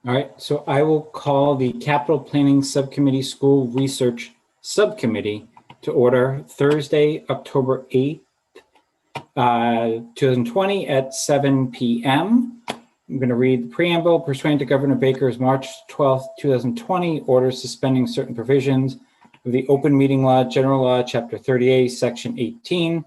All right, so I will call the Capital Planning Subcommittee School Research Subcommittee to order Thursday, October 8th, 2020 at 7 p.m. I'm going to read the preamble. Pursuant to Governor Baker's March 12th, 2020 orders suspending certain provisions of the Open Meeting Law, General Law, Chapter 38, Section 18,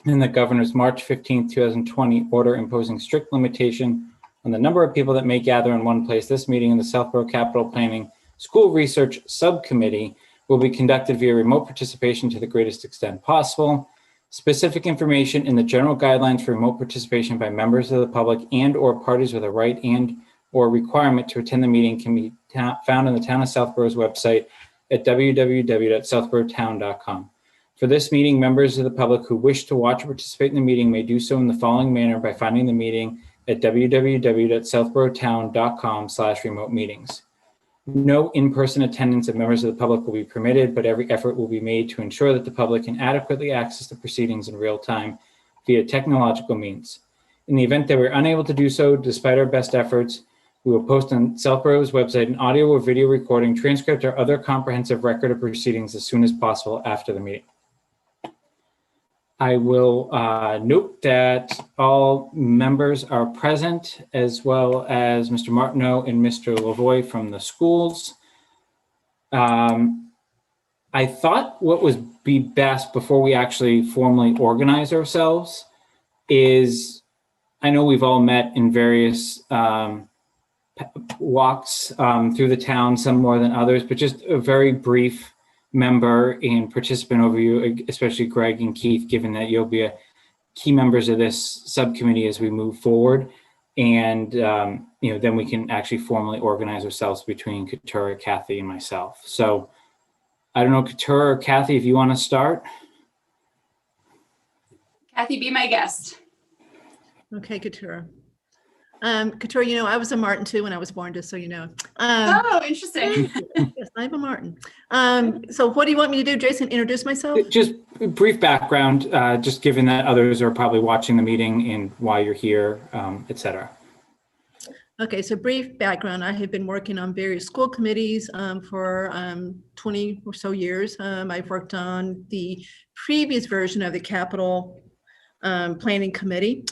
and the Governor's March 15th, 2020 order imposing strict limitation on the number of people that may gather in one place. This meeting in the Southborough Capital Planning School Research Subcommittee will be conducted via remote participation to the greatest extent possible. Specific information in the general guidelines for remote participation by members of the public and or parties with a right and or requirement to attend the meeting can be found on the Town of Southborough's website at www.southboroughtown.com. For this meeting, members of the public who wish to watch or participate in the meeting may do so in the following manner by finding the meeting at www.southboroughtown.com/remote meetings. No in-person attendance of members of the public will be permitted, but every effort will be made to ensure that the public can adequately access the proceedings in real time via technological means. In the event that we're unable to do so, despite our best efforts, we will post on Southborough's website an audio or video recording, transcript, or other comprehensive record of proceedings as soon as possible after the meeting. I will note that all members are present, as well as Mr. Martineau and Mr. Lavoie from the schools. I thought what would be best before we actually formally organize ourselves is, I know we've all met in various walks through the town, some more than others, but just a very brief member and participant overview, especially Greg and Keith, given that you'll be key members of this subcommittee as we move forward. And then we can actually formally organize ourselves between Keturah, Kathy, and myself. So I don't know, Keturah or Kathy, if you want to start. Kathy, be my guest. Okay, Keturah. Keturah, I was a Martin too when I was born, just so you know. Oh, interesting. Yes, I'm a Martin. So what do you want me to do, Jason? Introduce myself? Just a brief background, just given that others are probably watching the meeting and why you're here, et cetera. Okay, so brief background. I have been working on various school committees for 20 or so years. I've worked on the previous version of the Capital Planning Committee.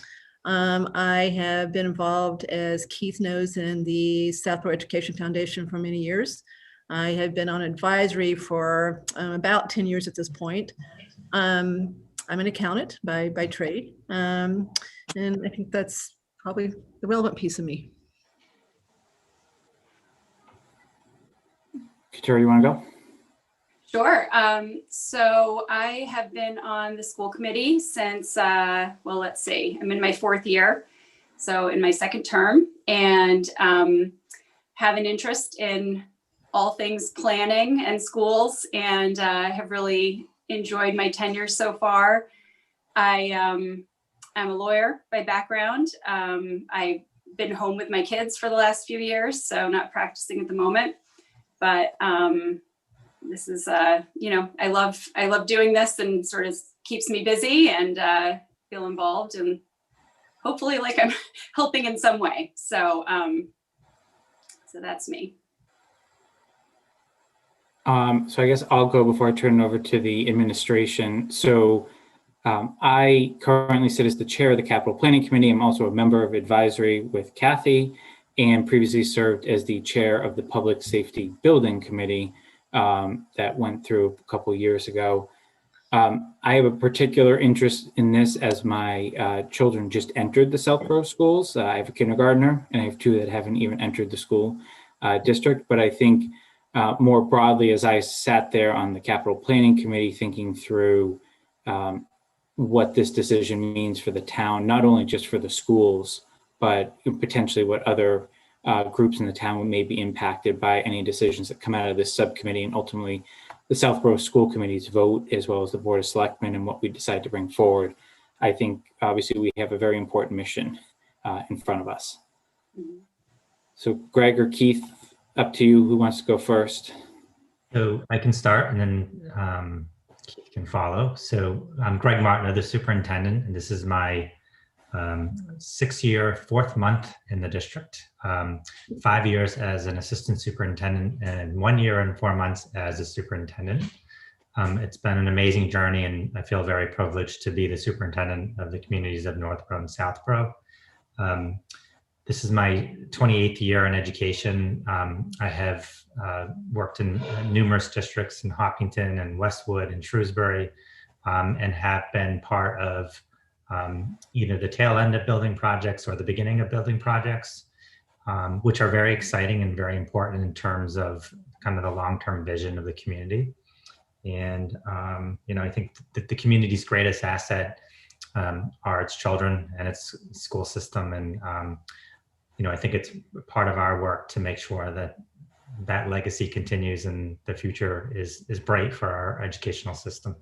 I have been involved, as Keith knows, in the Southborough Education Foundation for many years. I have been on advisory for about 10 years at this point. I'm an accountant by trade, and I think that's probably the relevant piece of me. Keturah, you want to go? Sure. So I have been on the school committee since, well, let's see, I'm in my 4th year. So in my 2nd term, and have an interest in all things planning and schools, and have really enjoyed my tenure so far. I'm a lawyer by background. I've been home with my kids for the last few years, so not practicing at the moment, but this is, I love doing this, and sort of keeps me busy and feel involved, and hopefully like I'm helping in some way. So, so that's me. So I guess I'll go before I turn it over to the administration. So I currently sit as the chair of the Capital Planning Committee. I'm also a member of advisory with Kathy, and previously served as the chair of the Public Safety Building Committee that went through a couple of years ago. I have a particular interest in this as my children just entered the Southborough schools. I have a kindergartner, and I have 2 that haven't even entered the school district. But I think more broadly, as I sat there on the Capital Planning Committee thinking through what this decision means for the town, not only just for the schools, but potentially what other groups in the town may be impacted by any decisions that come out of this subcommittee, and ultimately the Southborough School Committee's vote, as well as the Board of Selectmen and what we decide to bring forward. I think obviously we have a very important mission in front of us. So Greg or Keith, up to you. Who wants to go first? So I can start, and then Keith can follow. So I'm Greg Martineau, the superintendent, and this is my 6-year, 4th month in the district, 5 years as an assistant superintendent, and 1 year and 4 months as a superintendent. It's been an amazing journey, and I feel very privileged to be the superintendent of the communities of Northborough and Southborough. This is my 28th year in education. I have worked in numerous districts in Hopkinton and Westwood and Shrewsbury, and have been part of either the tail end of building projects or the beginning of building projects, which are very exciting and very important in terms of kind of the long-term vision of the community. And, I think that the community's greatest asset are its children and its school system. And, I think it's part of our work to make sure that that legacy continues and the future is bright for our educational system.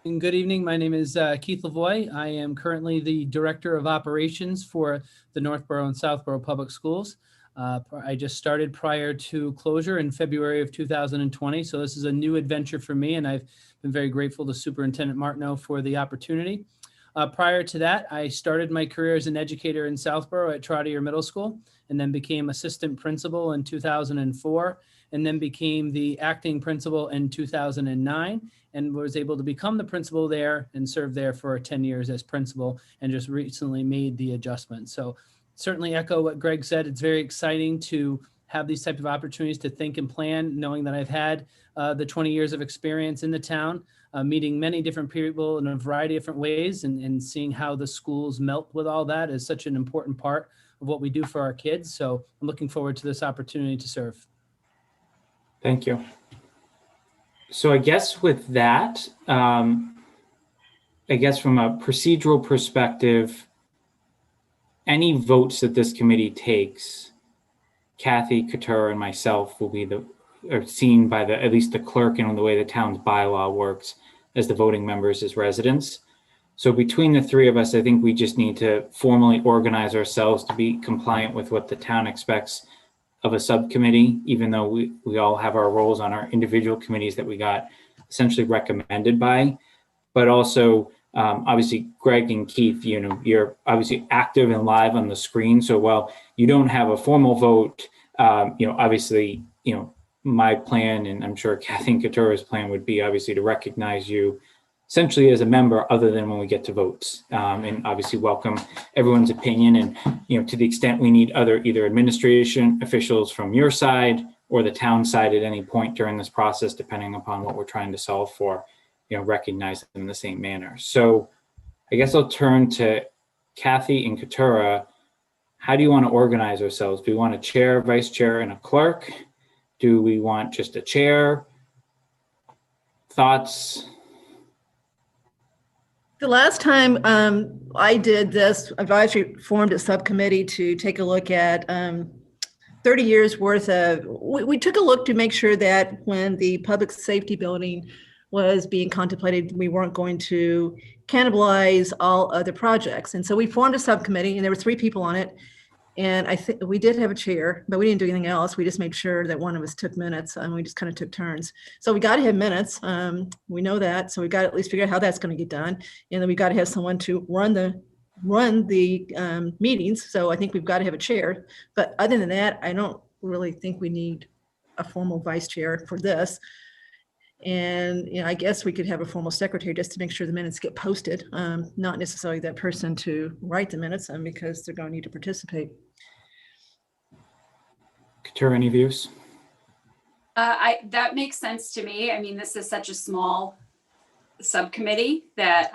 And good evening. My name is Keith Lavoie. I am currently the Director of Operations for the Northborough and Southborough Public Schools. I just started prior to closure in February of 2020. So this is a new adventure for me, and I've been very grateful to Superintendent Martineau for the opportunity. Prior to that, I started my career as an educator in Southborough at Trottier Middle School, and then became assistant principal in 2004, and then became the acting principal in 2009, and was able to become the principal there and serve there for 10 years as principal, and just recently made the adjustment. So certainly echo what Greg said. It's very exciting to have these type of opportunities to think and plan, knowing that I've had the 20 years of experience in the town, meeting many different people in a variety of different ways, and seeing how the schools melt with all that is such an important part of what we do for our kids. So I'm looking forward to this opportunity to serve. Thank you. So I guess with that, I guess from a procedural perspective, any votes that this committee takes, Kathy, Couture, and myself will be seen by at least the clerk and the way the town's bylaw works as the voting members as residents. So between the three of us, I think we just need to formally organize ourselves to be compliant with what the town expects of a subcommittee, even though we all have our roles on our individual committees that we got essentially recommended by. But also, obviously, Greg and Keith, you're obviously active and live on the screen. So while you don't have a formal vote, obviously, my plan, and I'm sure Kathy and Couture's plan would be obviously to recognize you essentially as a member other than when we get to votes, and obviously welcome everyone's opinion. And, to the extent we need either administration officials from your side or the town side at any point during this process, depending upon what we're trying to solve for, recognize them in the same manner. So I guess I'll turn to Kathy and Couture. How do you want to organize ourselves? Do we want a chair, vice chair, and a clerk? Do we want just a chair? Thoughts? The last time I did this, advisory formed a subcommittee to take a look at 30 years worth of, we took a look to make sure that when the public safety building was being contemplated, we weren't going to cannibalize all other projects. And so we formed a subcommittee, and there were 3 people on it. And I think we did have a chair, but we didn't do anything else. We just made sure that one of us took minutes, and we just kind of took turns. So we got to have minutes. We know that. So we got to at least figure out how that's going to get done. And then we got to have someone to run the meetings. So I think we've got to have a chair. But other than that, I don't really think we need a formal vice chair for this. And I guess we could have a formal secretary just to make sure the minutes get posted, not necessarily that person to write the minutes, because they're going to need to participate. Couture, any views? That makes sense to me. I mean, this is such a small subcommittee that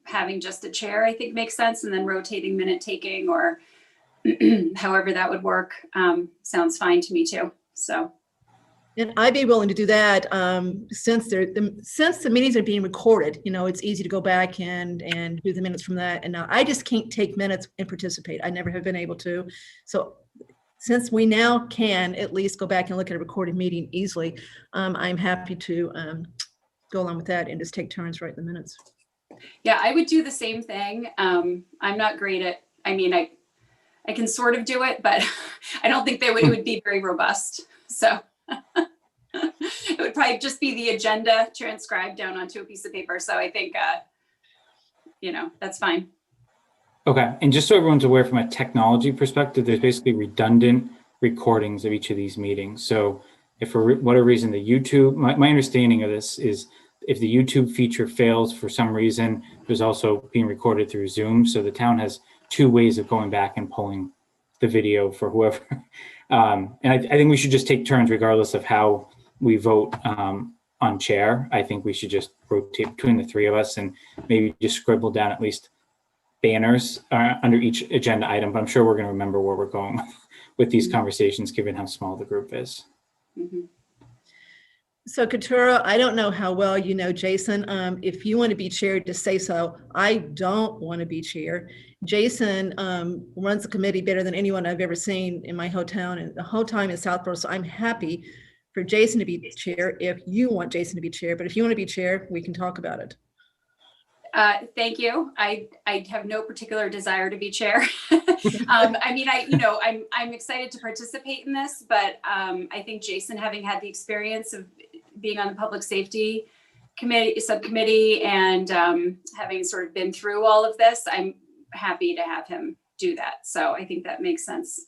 having just a chair, I think, makes sense, and then rotating minute taking or however that would work sounds fine to me too. So. And I'd be willing to do that since the meetings are being recorded. It's easy to go back and do the minutes from that. And now I just can't take minutes and participate. I never have been able to. So since we now can at least go back and look at a recorded meeting easily, I'm happy to go along with that and just take turns writing the minutes. Yeah, I would do the same thing. I'm not great at. I mean, I can sort of do it, but I don't think it would be very robust. So. It would probably just be the agenda transcribed down onto a piece of paper. So I think that's fine. Okay, and just so everyone's aware from a technology perspective, there's basically redundant recordings of each of these meetings. So if for whatever reason the YouTube, my understanding of this is if the YouTube feature fails for some reason, there's also being recorded through Zoom. So the town has two ways of going back and pulling the video for whoever. And I think we should just take turns regardless of how we vote on chair. I think we should just rotate between the three of us and maybe just scribble down at least banners under each agenda item, but I'm sure we're going to remember where we're going with these conversations, given how small the group is. Mm-hmm. So Katura, I don't know how well you know Jason. If you want to be chair, just say so. I don't want to be chair. Jason runs the committee better than anyone I've ever seen in my whole town and the whole time in Southborough. So I'm happy for Jason to be chair if you want Jason to be chair. But if you want to be chair, we can talk about it. Thank you. I have no particular desire to be chair. I mean, I'm excited to participate in this, but I think Jason, having had the experience of being on the public safety subcommittee and having sort of been through all of this, I'm happy to have him do that. So I think that makes sense.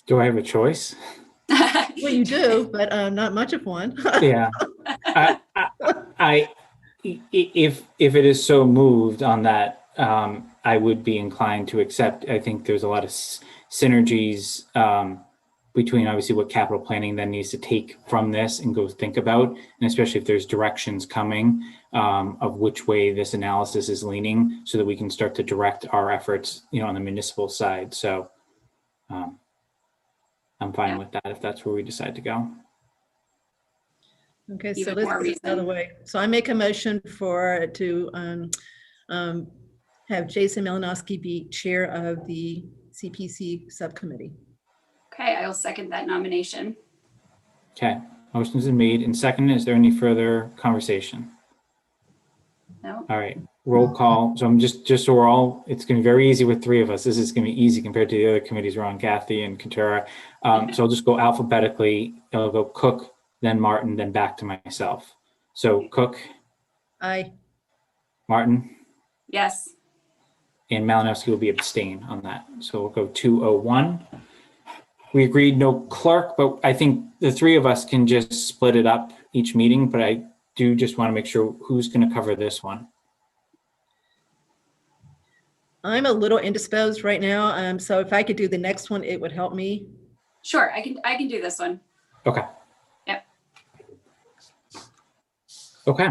Do I have a choice? Well, you do, but not much of one. Yeah. If it is so moved on that, I would be inclined to accept. I think there's a lot of synergies between obviously what capital planning then needs to take from this and go think about, and especially if there's directions coming of which way this analysis is leaning, so that we can start to direct our efforts, on the municipal side. So I'm fine with that if that's where we decide to go. Okay, so Even let's more do it the other way. So I make a motion to have Jason Malinowski be chair of the CPC subcommittee. Okay, I will second that nomination. Okay, motion's been made and seconded. Is there any further conversation? No. All right, roll call. So I'm just so we're all, it's going to be very easy with three of us. This is going to be easy compared to the other committees we're on, Kathy and Katura. So I'll just go alphabetically. I'll go Cook, then Martin, then back to myself. So Cook. Aye. Martin. Yes. And Malinowski will be abstain on that. So we'll go 201. We agreed no clerk, but I think the three of us can just split it up each meeting, but I do just want to make sure who's going to cover this one. I'm a little indisposed right now, so if I could do the next one, it would help me. Sure, I can do this one. Okay. Yep. Okay.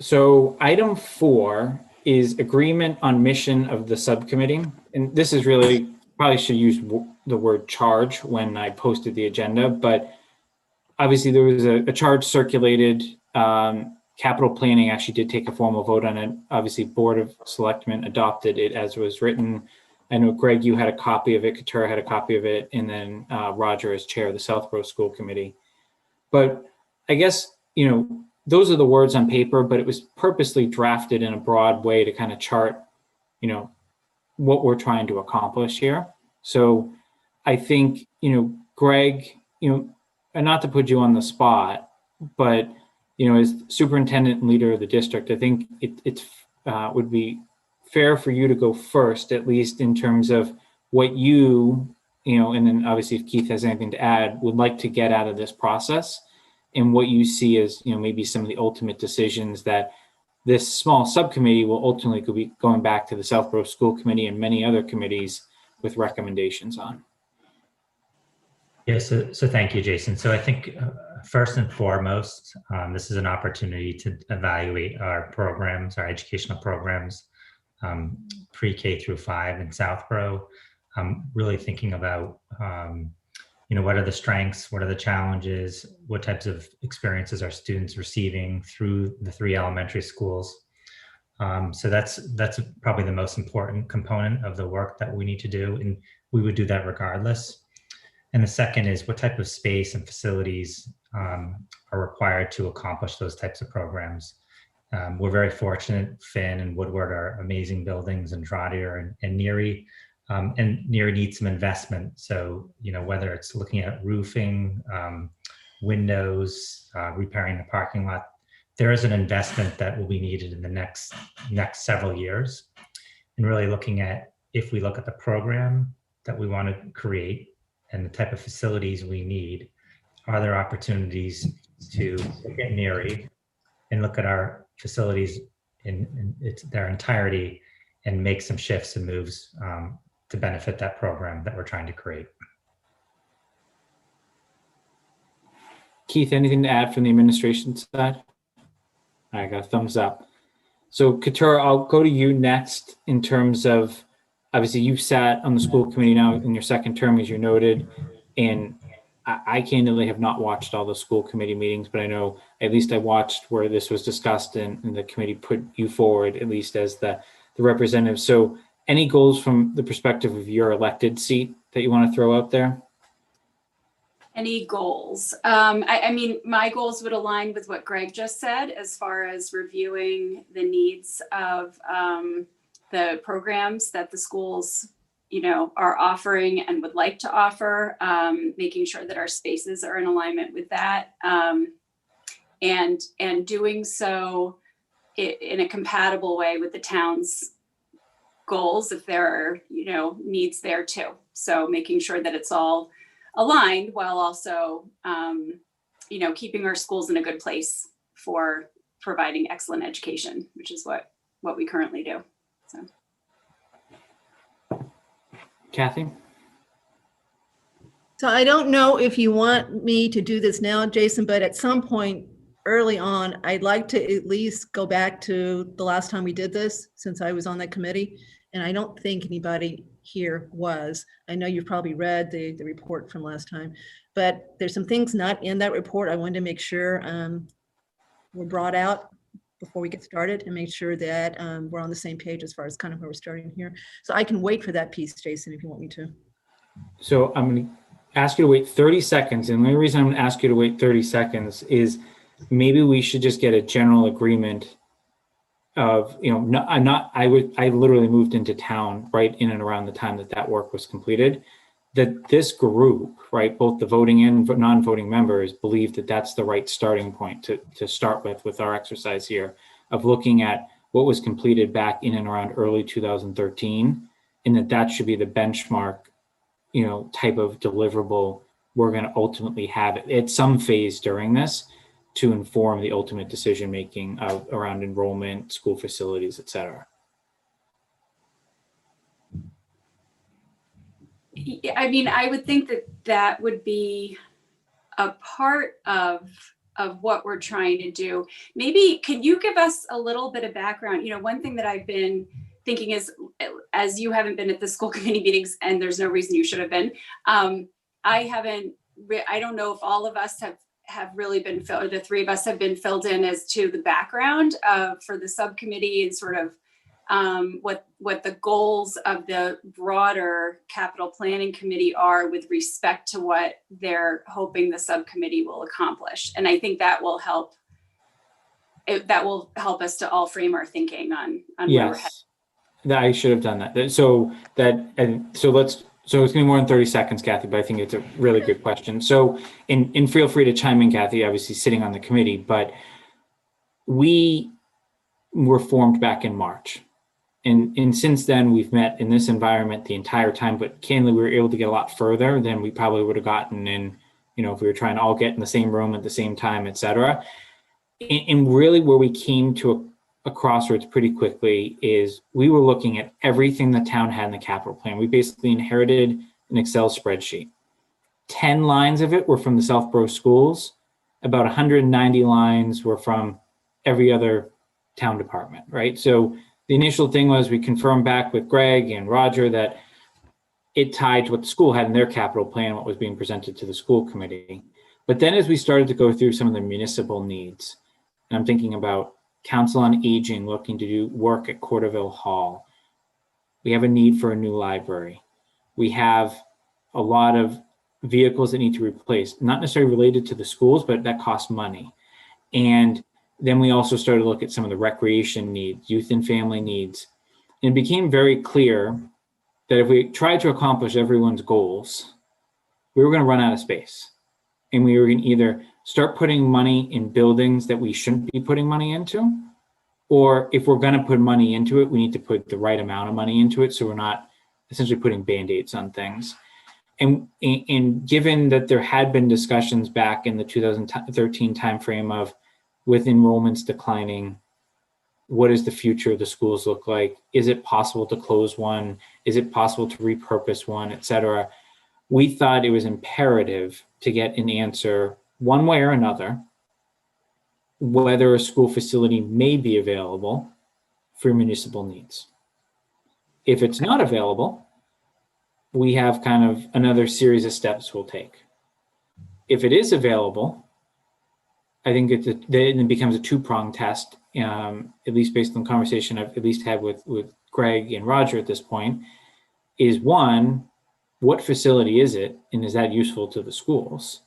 So item 4 is agreement on mission of the subcommittee. And this is really, probably should use the word charge when I posted the agenda, but obviously there was a charge circulated. Capital planning actually did take a formal vote on it. Obviously, Board of Selectmen adopted it as was written. I know, Greg, you had a copy of it, Katura had a copy of it, and then Roger as chair of the Southborough School Committee. But I guess, those are the words on paper, but it was purposely drafted in a broad way to kind of chart, what we're trying to accomplish here. So I think, Greg, and not to put you on the spot, but as superintendent and leader of the district, I think it would be fair for you to go first, at least in terms of what you, and then obviously if Keith has anything to add, would like to get out of this process, and what you see as, maybe some of the ultimate decisions that this small subcommittee will ultimately be going back to the Southborough School Committee and many other committees with recommendations on. Yes, so thank you, Jason. So I think first and foremost, this is an opportunity to evaluate our programs, our educational programs, pre-K through 5 in Southborough. Really thinking about, what are the strengths, what are the challenges, what types of experiences are students receiving through the 3 elementary schools. So that's probably the most important component of the work that we need to do, and we would do that regardless. And the second is what type of space and facilities are required to accomplish those types of programs. We're very fortunate. Finn and Woodward are amazing buildings, and Trotter and Neary. And Neary needs some investment. So, whether it's looking at roofing, windows, repairing the parking lot, there is an investment that will be needed in the next several years, and really looking at, if we look at the program that we want to create and the type of facilities we need, are there opportunities to look at NERI and look at our facilities in their entirety and make some shifts and moves to benefit that program that we're trying to create. Keith, anything to add from the administration side? I got a thumbs up. So Katura, I'll go to you next in terms of, obviously you've sat on the school committee now in your second term, as you noted, and I candidly have not watched all the school committee meetings, but I know at least I watched where this was discussed and the committee put you forward, at least as the representative. So any goals from the perspective of your elected seat that you want to throw out there? Any goals? I mean, my goals would align with what Greg just said, as far as reviewing the needs of the programs that the schools, are offering and would like to offer, making sure that our spaces are in alignment with that, and doing so in a compatible way with the town's goals, if there are, needs there too. So making sure that it's all aligned while also, keeping our schools in a good place for providing excellent education, which is what we currently do. So. Kathy? So I don't know if you want me to do this now, Jason, but at some point early on, I'd like to at least go back to the last time we did this, since I was on that committee. And I don't think anybody here was. I know you've probably read the report from last time, but there's some things not in that report I wanted to make sure were brought out before we get started, and make sure that we're on the same page as far as kind of where we're starting here. So I can wait for that piece, Jason, if you want me to. So I'm going to ask you to wait 30 seconds. And the only reason I'm going to ask you to wait 30 seconds is maybe we should just get a general agreement of, I literally moved into town right in and around the time that work was completed, that this group, right, both the voting and non-voting members, believe that that's the right starting point to start with our exercise here of looking at what was completed back in and around early 2013, and that should be the benchmark, type of deliverable we're going to ultimately have at some phase during this to inform the ultimate decision-making around enrollment, school facilities, et cetera. I mean, I would think that would be a part of what we're trying to do. Maybe, can you give us a little bit of background? One thing that I've been thinking is, as you haven't been at the school committee meetings, and there's no reason you should have been, I don't know if all of us have really been filled, or the three of us have been filled in as to the background for the subcommittee and sort of what the goals of the broader capital planning committee are with respect to what they're hoping the subcommittee will accomplish. And I think that will help. That will help us to all frame our thinking on where we're headed. That I should have done that. So it's going to be more than 30 seconds, Kathy, but I think it's a really good question. So, and feel free to chime in, Kathy, obviously sitting on the committee, but we were formed back in March. And since then, we've met in this environment the entire time, but candidly, we were able to get a lot further than we probably would have gotten in, if we were trying to all get in the same room at the same time, et cetera. And really where we came to a crossroads pretty quickly is we were looking at everything the town had in the capital plan. We basically inherited an Excel spreadsheet. 10 lines of it were from the Southborough schools. About 190 lines were from every other town department, right? So the initial thing was we confirmed back with Greg and Roger that it tied to what the school had in their capital plan, what was being presented to the school committee. But then as we started to go through some of the municipal needs, and I'm thinking about Council on Aging looking to do work at Corderville Hall. We have a need for a new library. We have a lot of vehicles that need to be replaced, not necessarily related to the schools, but that costs money. And then we also started to look at some of the recreation needs, youth and family needs. And it became very clear that if we tried to accomplish everyone's goals, we were going to run out of space. and we were going to either start putting money in buildings that we shouldn't be putting money into, or if we're going to put money into it, we need to put the right amount of money into it so we're not essentially putting Band-Aids on things. And given that there had been discussions back in the 2013 timeframe of, with enrollments declining, what does the future of the schools look like? Is it possible to close one? Is it possible to repurpose one, et cetera? We thought it was imperative to get an answer one way or another, whether a school facility may be available for municipal needs. If it's not available, we have kind of another series of steps we'll take. If it is available, I think then it becomes a two-pronged test, at least based on the conversation I've at least had with Greg and Roger at this point, is one, what facility is it? And is that useful to the schools?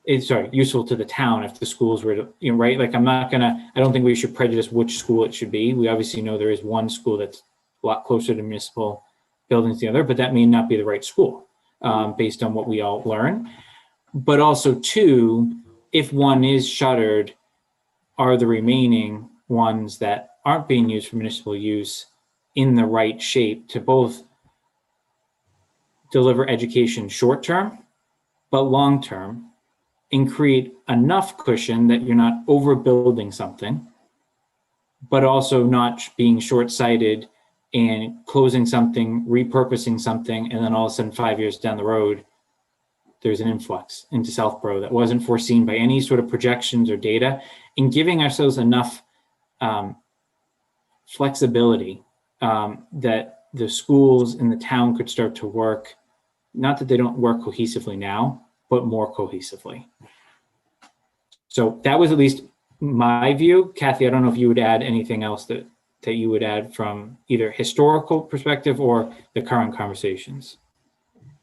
It's useful to the town if the schools were to, right? Like I don't think we should prejudice which school it should be. We obviously know there is one school that's a lot closer to municipal buildings than the other, but that may not be the right school based on what we all learn. But also two, if one is shuttered, are the remaining ones that aren't being used for municipal use in the right shape to both deliver education short-term, but long-term, and create enough cushion that you're not overbuilding something, but also not being short-sighted and closing something, repurposing something, and then all of a sudden 5 years down the road, there's an influx into Southborough that wasn't foreseen by any sort of projections or data, and giving ourselves enough flexibility that the schools in the town could start to work, not that they don't work cohesively now, but more cohesively. So that was at least my view. Kathy, I don't know if you would add anything else that you would add from either historical perspective or the current conversations.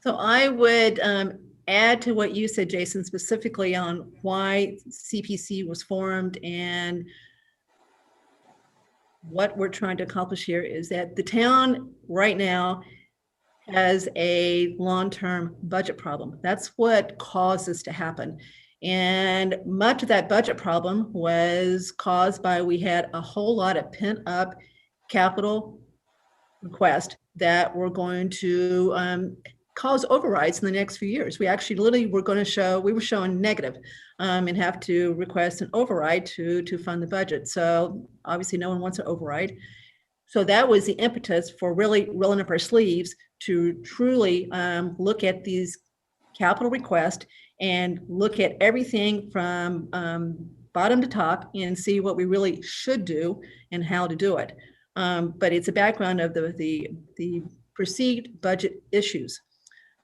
So I would add to what you said, Jason, specifically on why CPC was formed and what we're trying to accomplish here is that the town right now has a long-term budget problem. That's what caused this to happen. And much of that budget problem was caused by, we had a whole lot of pent up capital requests that were going to cause overrides in the next few years. We actually literally were going to show, we were showing negative and have to request an override to fund the budget. So obviously no one wants an override. So that was the impetus for really rolling up our sleeves to truly look at these capital requests and look at everything from bottom to top and see what we really should do and how to do it. But it's a background of the perceived budget issues.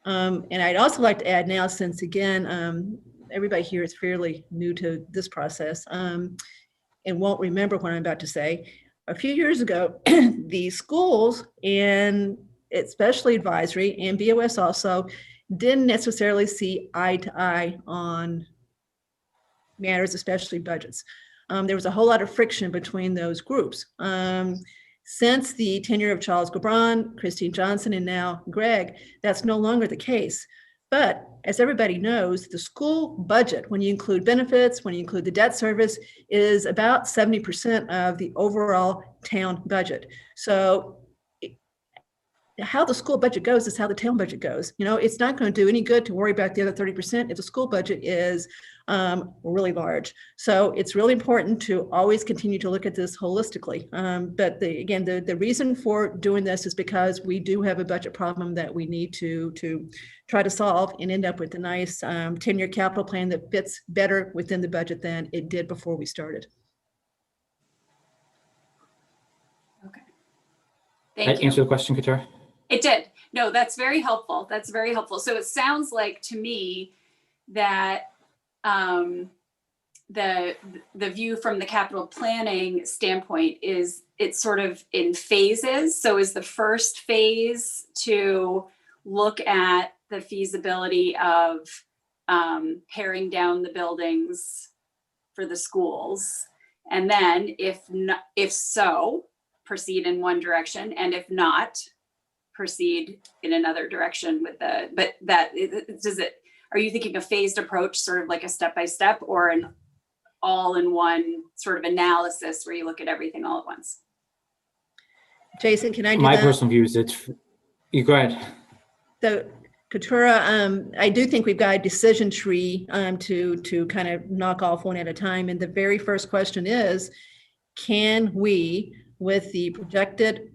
And I'd also like to add now, since again, everybody here is fairly new to this process and won't remember what I'm about to say. A few years ago, the schools, and especially advisory and BOS also, didn't necessarily see eye to eye on matters, especially budgets. There was a whole lot of friction between those groups. Since the tenure of Charles Gabron, Christine Johnson, and now Greg, that's no longer the case. But as everybody knows, the school budget, when you include benefits, when you include the debt service, is about 70% of the overall town budget. So how the school budget goes is how the town budget goes. You know, it's not going to do any good to worry about the other 30% if the school budget is really large. So it's really important to always continue to look at this holistically. But again, the reason for doing this is because we do have a budget problem that we need to try to solve and end up with a nice 10-year capital plan that fits better within the budget than it did before we started. Okay. Thank you. Answer the question, Katara? It did. No, that's very helpful. That's very helpful. So it sounds like to me that the view from the capital planning standpoint is it's sort of in phases. So is the first phase to look at the feasibility of paring down the buildings for the schools, and then if so, proceed in one direction, and if not, proceed in another direction with the, but that does it, are you thinking a phased approach, sort of like a step-by-step, or an all-in-one sort of analysis where you look at everything all at once? Jason, can I do My that? personal view is you go ahead. So Katura, I do think we've got a decision tree to kind of knock off one at a time. And the very first question is, can we, with the projected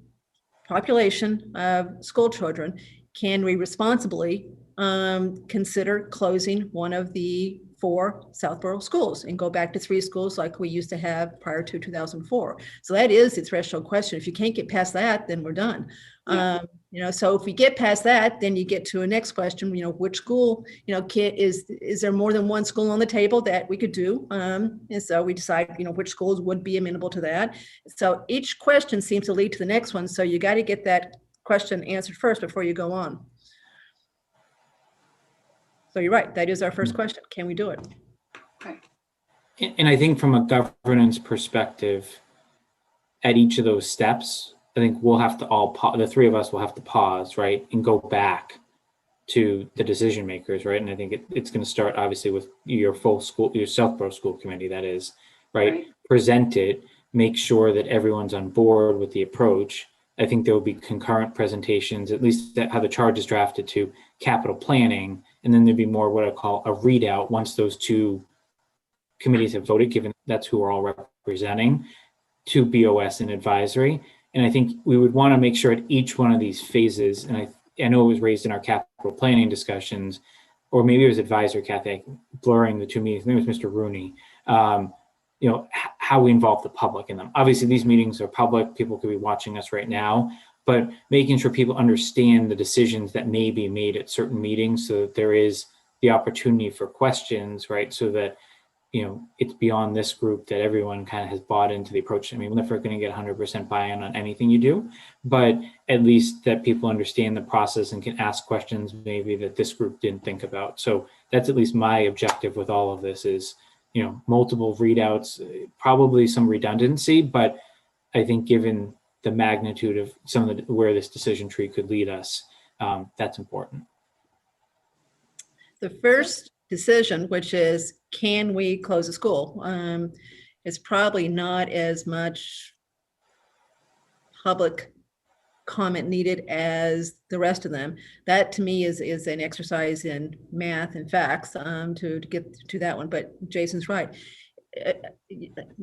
population of school children, can we responsibly consider closing one of the 4 Southborough schools and go back to 3 schools like we used to have prior to 2004? So that is the threshold question. If you can't get past that, then we're done. So if we get past that, then you get to a next question, which school, is there more than one school on the table that we could do? And so we decide, which schools would be amenable to that. So each question seems to lead to the next one. So you got to get that question answered first before you go on. So you're right. That is our first question. Can we do it? And I think from a governance perspective, at each of those steps, I think we'll have to the 3 of us will have to pause, right, and go back to the decision makers, right? And I think it's going to start obviously with your Southborough School Committee, that is, right? Present it, make sure that everyone's on board with the approach. I think there will be concurrent presentations, at least how the charge is drafted, to capital planning, and then there'd be more what I call a readout once those 2 committees have voted, given that's who we're all representing, to BOS and advisory. And I think we would want to make sure at each one of these phases, and I know it was raised in our capital planning discussions, or maybe it was advisory, Kathy, blurring the 2 meetings. I think it was Mr. Rooney. How we involve the public in them. Obviously, these meetings are public. People could be watching us right now, but making sure people understand the decisions that may be made at certain meetings, so that there is the opportunity for questions, right? So that it's beyond this group, that everyone kind of has bought into the approach. I mean, we're never going to get 100% buy-in on anything you do, but at least that people understand the process and can ask questions maybe that this group didn't think about. So that's at least my objective with all of this is, multiple readouts, probably some redundancy, but I think given the magnitude of where this decision tree could lead us, that's important. The first decision, which is, can we close a school, is probably not as much public comment needed as the rest of them. That to me is an exercise in math and facts to get to that one. But Jason's right.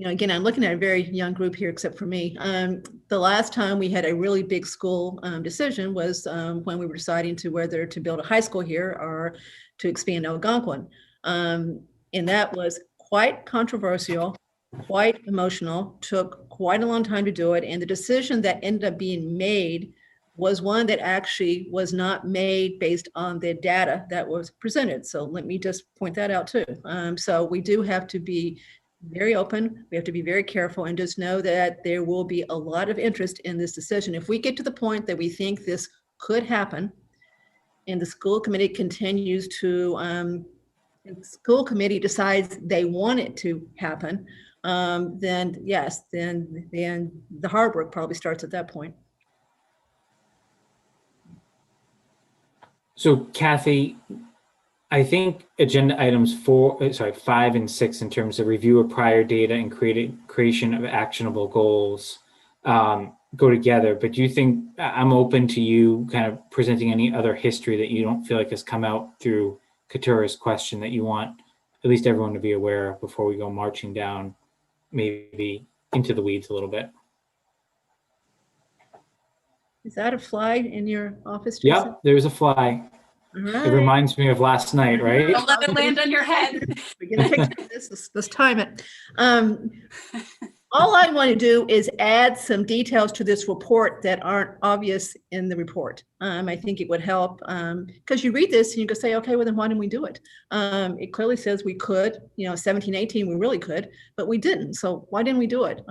Again, I'm looking at a very young group here, except for me. The last time we had a really big school decision was when we were deciding to whether to build a high school here or to expand Algonquin. And that was quite controversial, quite emotional, took quite a long time to do it. And the decision that ended up being made was one that actually was not made based on the data that was presented. So let me just point that out too. So we do have to be very open. We have to be very careful and just know that there will be a lot of interest in this decision. If we get to the point that we think this could happen and the school committee continues to, the school committee decides they want it to happen, then yes, then the hard work probably starts at that point. So Kathy, I think agenda items 5 and 6 in terms of review of prior data and creation of actionable goals go together. But do you think, I'm open to you kind of presenting any other history that you don't feel like has come out through Katura's question that you want at least everyone to be aware of before we go marching down maybe into the weeds a little bit? Is that a fly in your office, Jason? Yep, there's a fly. All right. It reminds me of last night, right? Don't let it land on your head. We're getting a picture of this. Let's time it. All I want to do is add some details to this report that aren't obvious in the report. I think it would help because you read this and you can say, okay, well then why didn't we do it? It clearly says we could, 17, 18, we really could, but we didn't. So why didn't we do it?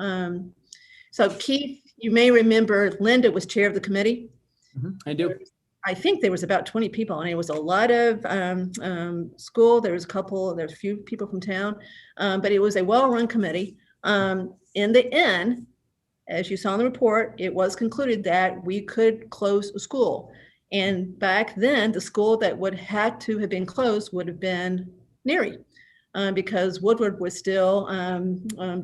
So Keith, you may remember Linda was chair of the committee. I do. I think there was about 20 people, and it was a lot of school. There was a few people from town, but it was a well-run committee. In the end, as you saw in the report, it was concluded that we could close a school. And back then, the school that would have to have been closed would have been Neary. Because Woodward was still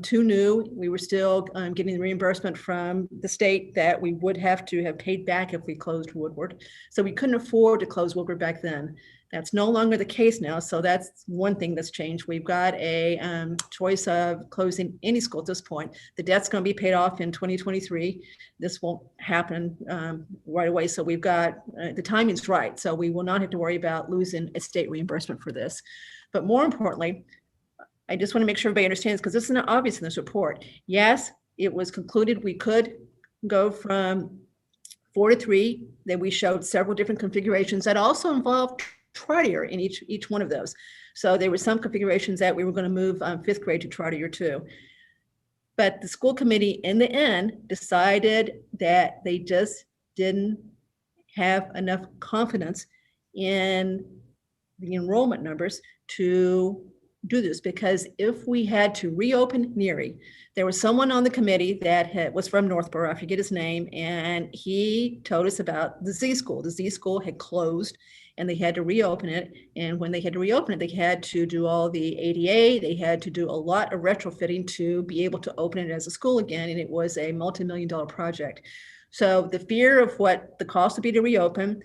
too new. We were still getting reimbursement from the state that we would have to have paid back if we closed Woodward. So we couldn't afford to close Woodward back then. That's no longer the case now. So that's one thing that's changed. We've got a choice of closing any school at this point. The debt's going to be paid off in 2023. This won't happen right away. So we've got, the timing's right. So we will not have to worry about losing a state reimbursement for this. But more importantly, I just want to make sure everybody understands, because this is not obvious in this report. Yes, it was concluded we could go from 4 to 3, that we showed several different configurations that also involved Trotter in each one of those. So there were some configurations that we were going to move 5th grade to Trotter 2. But the school committee in the end decided that they just didn't have enough confidence in the enrollment numbers to do this, because if we had to reopen Neary, there was someone on the committee that was from Northborough, I forget his name, and he told us about the Z School. The Z School had closed and they had to reopen it. And when they had to reopen it, they had to do all the ADA, they had to do a lot of retrofitting to be able to open it as a school again. And it was a multi-million-dollar project. So the fear of what the cost would be to reopen,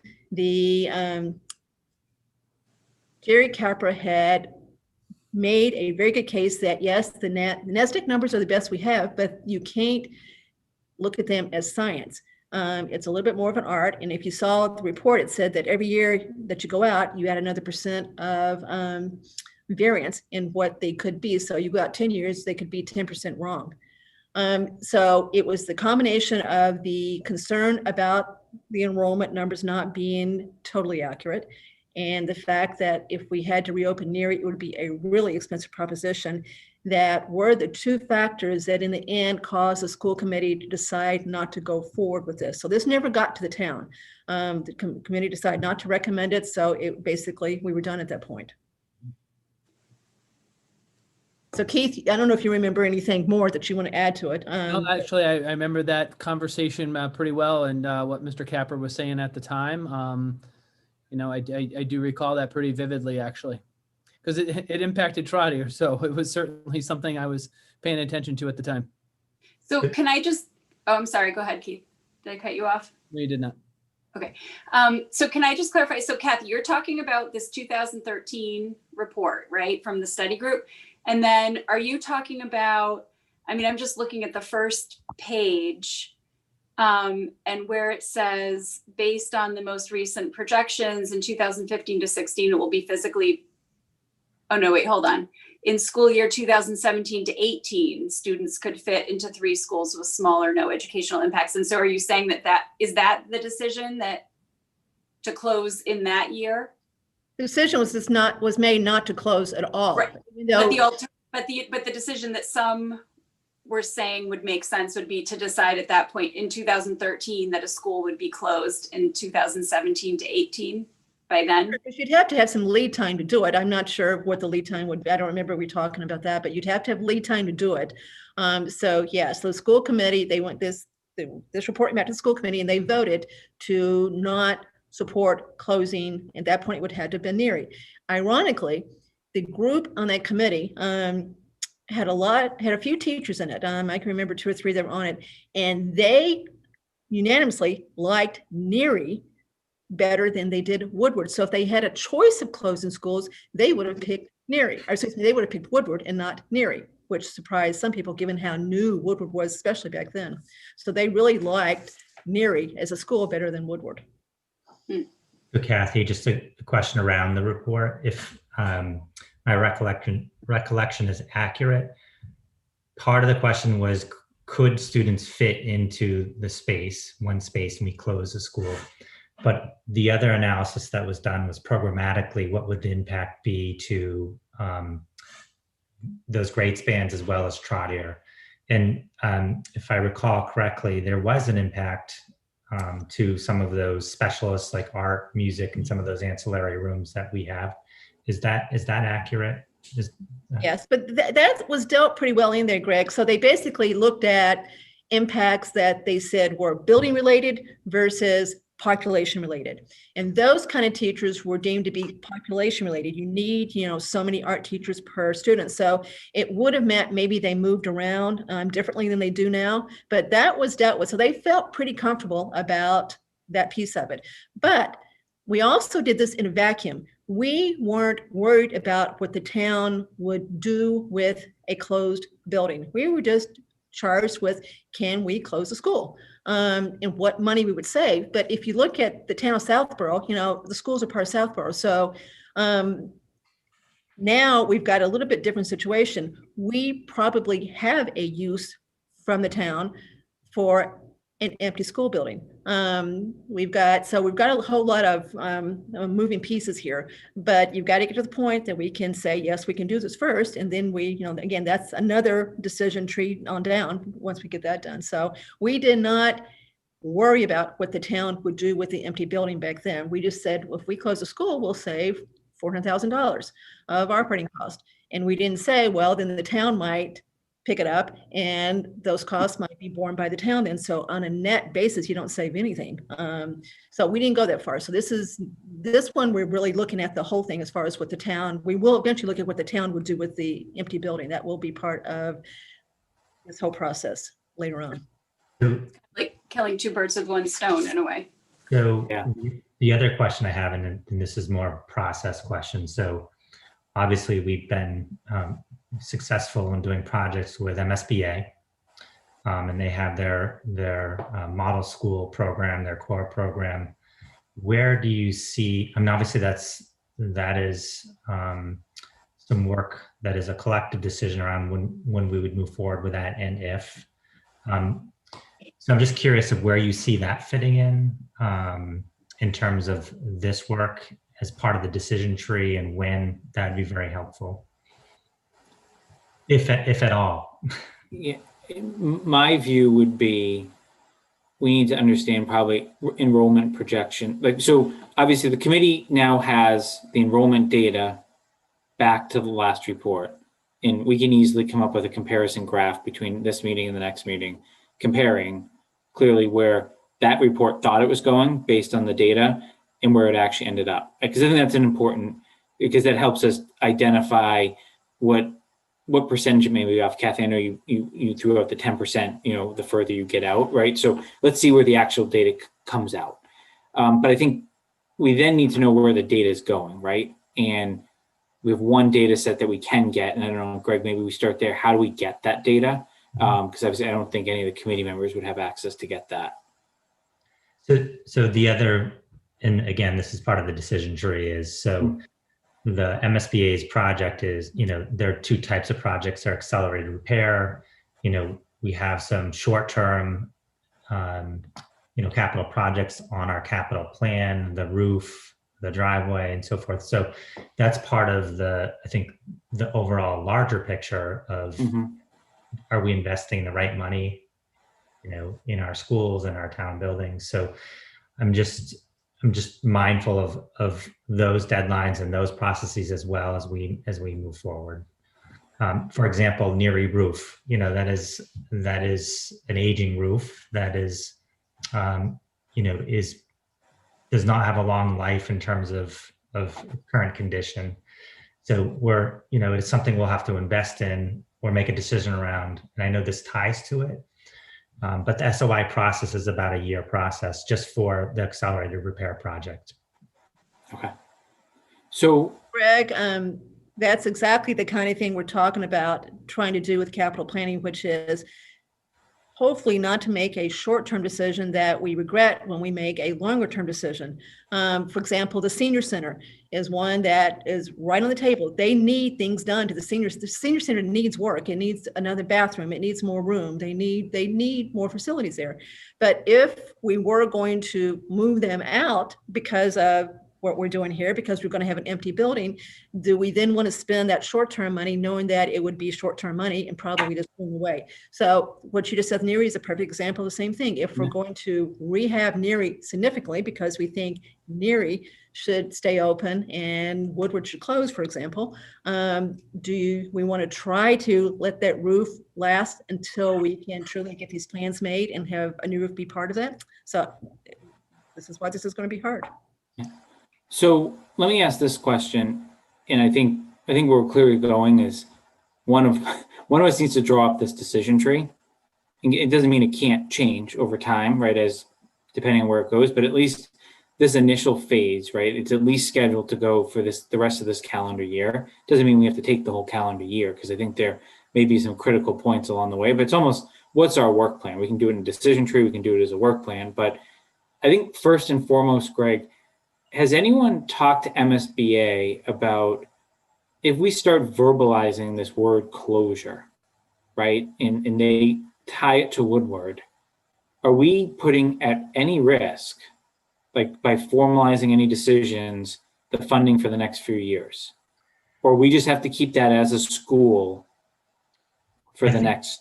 Jerry Capra had made a very good case that yes, the NESDEC numbers are the best we have, but you can't look at them as science. It's a little bit more of an art. And if you saw the report, it said that every year that you go out, you add another % of variance in what they could be. So you go out 10 years, they could be 10% wrong. So it was the combination of the concern about the enrollment numbers not being totally accurate, and the fact that if we had to reopen Neary, it would be a really expensive proposition, that were the two factors that in the end caused the school committee to decide not to go forward with this. So this never got to the town. The committee decided not to recommend it. So it basically, we were done at that point. So Keith, I don't know if you remember anything more that you want to add to it. No, actually, I remember that conversation pretty well, and what Mr. Capper was saying at the time. You know, I do recall that pretty vividly, actually, because it impacted Trotter. So it was certainly something I was paying attention to at the time. So can I just, oh, I'm sorry. Go ahead, Keith. Did I cut you off? No, you did not. Okay. So can I just clarify? So Kathy, you're talking about this 2013 report, right, from the study group. And then are you talking about, I mean, I'm just looking at the first page, and where it says, based on the most recent projections in 2015 to 16, it will be physically, oh no, wait, hold on. In school year 2017 to 18, students could fit into 3 schools with small or no educational impacts. And so are you saying that is that the decision that to close in that year? The decision was made not to close at all. Right. You know, But the decision that some were saying would make sense would be to decide at that point in 2013 that a school would be closed in 2017 to 18 by then. You'd have to have some lead time to do it. I'm not sure what the lead time would be. I don't remember we talking about that, but you'd have to have lead time to do it. So yes, the school committee, they went this report back to the school committee and they voted to not support closing. At that point, it would have to have been Neary. Ironically, the group on that committee had a few teachers in it. I can remember 2 or 3 that were on it, and they unanimously liked Neary better than they did Woodward. So if they had a choice of closing schools, they would have picked Neary, or excuse me, they would have picked Woodward and not Neary, which surprised some people given how new Woodward was, especially back then. So they really liked Neary as a school better than Woodward. So Kathy, just a question around the report. If my recollection is accurate, part of the question was, could students fit into one space, and we close the school? But the other analysis that was done was programmatically, what would the impact be to those grade spans as well as Trotter? And if I recall correctly, there was an impact to some of those specialists like art, music, and some of those ancillary rooms that we have. Is that accurate? Yes, but that was dealt pretty well in there, Greg. So they basically looked at impacts that they said were building related versus population related. And those kind of teachers were deemed to be population related. You need, so many art teachers per student. So it would have meant maybe they moved around differently than they do now, but that was dealt with. So they felt pretty comfortable about that piece of it. But we also did this in a vacuum. We weren't worried about what the town would do with a closed building. We were just charged with, can we close the school? And what money we would save. But if you look at the town of Southborough, the schools are part of Southborough. So now we've got a little bit different situation. We probably have a use from the town for an empty school building. We've got a whole lot of moving pieces here, but you've got to get to the point that we can say, yes, we can do this first. And then we, again, that's another decision tree on down once we get that done. So we did not worry about what the town would do with the empty building back then. We just said, well, if we close the school, we'll save $400,000 of operating cost. And we didn't say, well, then the town might pick it up and those costs might be borne by the town then. So on a net basis, you don't save anything. So we didn't go that far. So this one, we're really looking at the whole thing as far as what the town, we will eventually look at what the town would do with the empty building. That will be part of this whole process later on. Like killing two birds with one stone in a way. So Yeah. The other question I have, and this is more a process question. So obviously we've been successful in doing projects with MSBA, and they have their model school program, their core program. Where do you see, I mean, obviously that is some work that is a collective decision around when we would move forward with that and if. So I'm just curious of where you see that fitting in terms of this work as part of the decision tree, and when that'd be very helpful, if at all. Yeah, my view would be we need to understand probably enrollment projection. So obviously the committee now has the enrollment data back to the last report, and we can easily come up with a comparison graph between this meeting and the next meeting, comparing clearly where that report thought it was going based on the data and where it actually ended up. Because I think that's an important, because that helps us identify what percentage it may be off. Kathy, I know you threw out the 10%, the further you get out, right? So let's see where the actual data comes out. But I think we then need to know where the data is going, right? And we have one data set that we can get. And I don't know, Greg, maybe we start there. How do we get that data? Because obviously I don't think any of the committee members would have access to get that. So the other, and again, this is part of the decision tree, is so the MSBA's project is, there are two types of projects. There are accelerated repair. We have some short-term, capital projects on our capital plan, the roof, the driveway, and so forth. So that's part of I think the overall larger picture of, are we investing the right money, in our schools and our town buildings? So I'm just mindful of those deadlines and those processes as well as we move forward. For example, Neary roof, that is an aging roof that is, does not have a long life in terms of current condition. So it's something we'll have to invest in or make a decision around. And I know this ties to it. But the SOI process is about a year process just for the accelerated repair project. Okay. So, Greg, that's exactly the kind of thing we're talking about trying to do with capital planning, which is hopefully not to make a short-term decision that we regret when we make a longer-term decision. For example, the senior center is one that is right on the table. They need things done to the seniors. The senior center needs work. It needs another bathroom. It needs more room. They need more facilities there. But if we were going to move them out because of what we're doing here, because we're going to have an empty building, do we then want to spend that short-term money knowing that it would be short-term money and probably just going away? So what you just said, Neary, is a perfect example of the same thing. If we're going to rehab Neary significantly because we think Neary should stay open and Woodward should close, for example, do we want to try to let that roof last until we can truly get these plans made and have a new roof be part of that? So this is why this is going to be hard. So let me ask this question, and I think where we're clearly going is one of us needs to draw up this decision tree. And it doesn't mean it can't change over time, right? As depending on where it goes, but at least this initial phase, right? It's at least scheduled to go for the rest of this calendar year. Doesn't mean we have to take the whole calendar year, because I think there may be some critical points along the way, but it's almost, what's our work plan? We can do it in a decision tree, we can do it as a work plan, but I think first and foremost, Greg, has anyone talked to MSBA about if we start verbalizing this word closure, right? And they tie it to Woodward, are we putting at any risk, like by formalizing any decisions, the funding for the next few years? Or we just have to keep that as a school for the next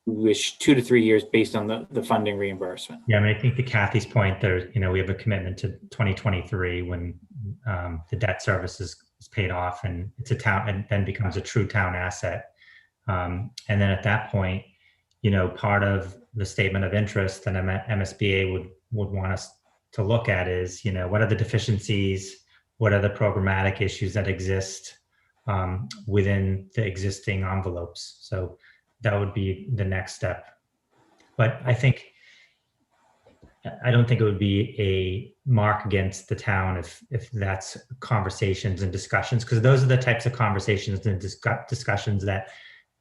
2 to 3 years based on the funding reimbursement? Yeah, I mean, I think to Kathy's point, there, we have a commitment to 2023 when the debt service is paid off and it's a town, and then becomes a true town asset. And then at that point, part of the statement of interest that MSBA would want us to look at is, what are the deficiencies? What are the programmatic issues that exist within the existing envelopes? So that would be the next step. But I don't think it would be a mark against the town if that's conversations and discussions, because those are the types of conversations and discussions that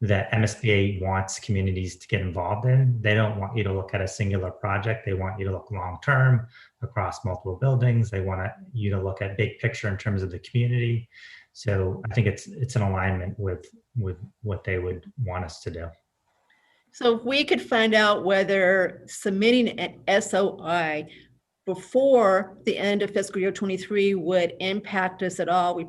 MSBA wants communities to get involved in. They don't want you to look at a singular project. They want you to look long-term across multiple buildings. They want you to look at big picture in terms of the community. So I think it's an alignment with what they would want us to do. So if we could find out whether submitting an SOI before the end of fiscal year 23 would impact us at all.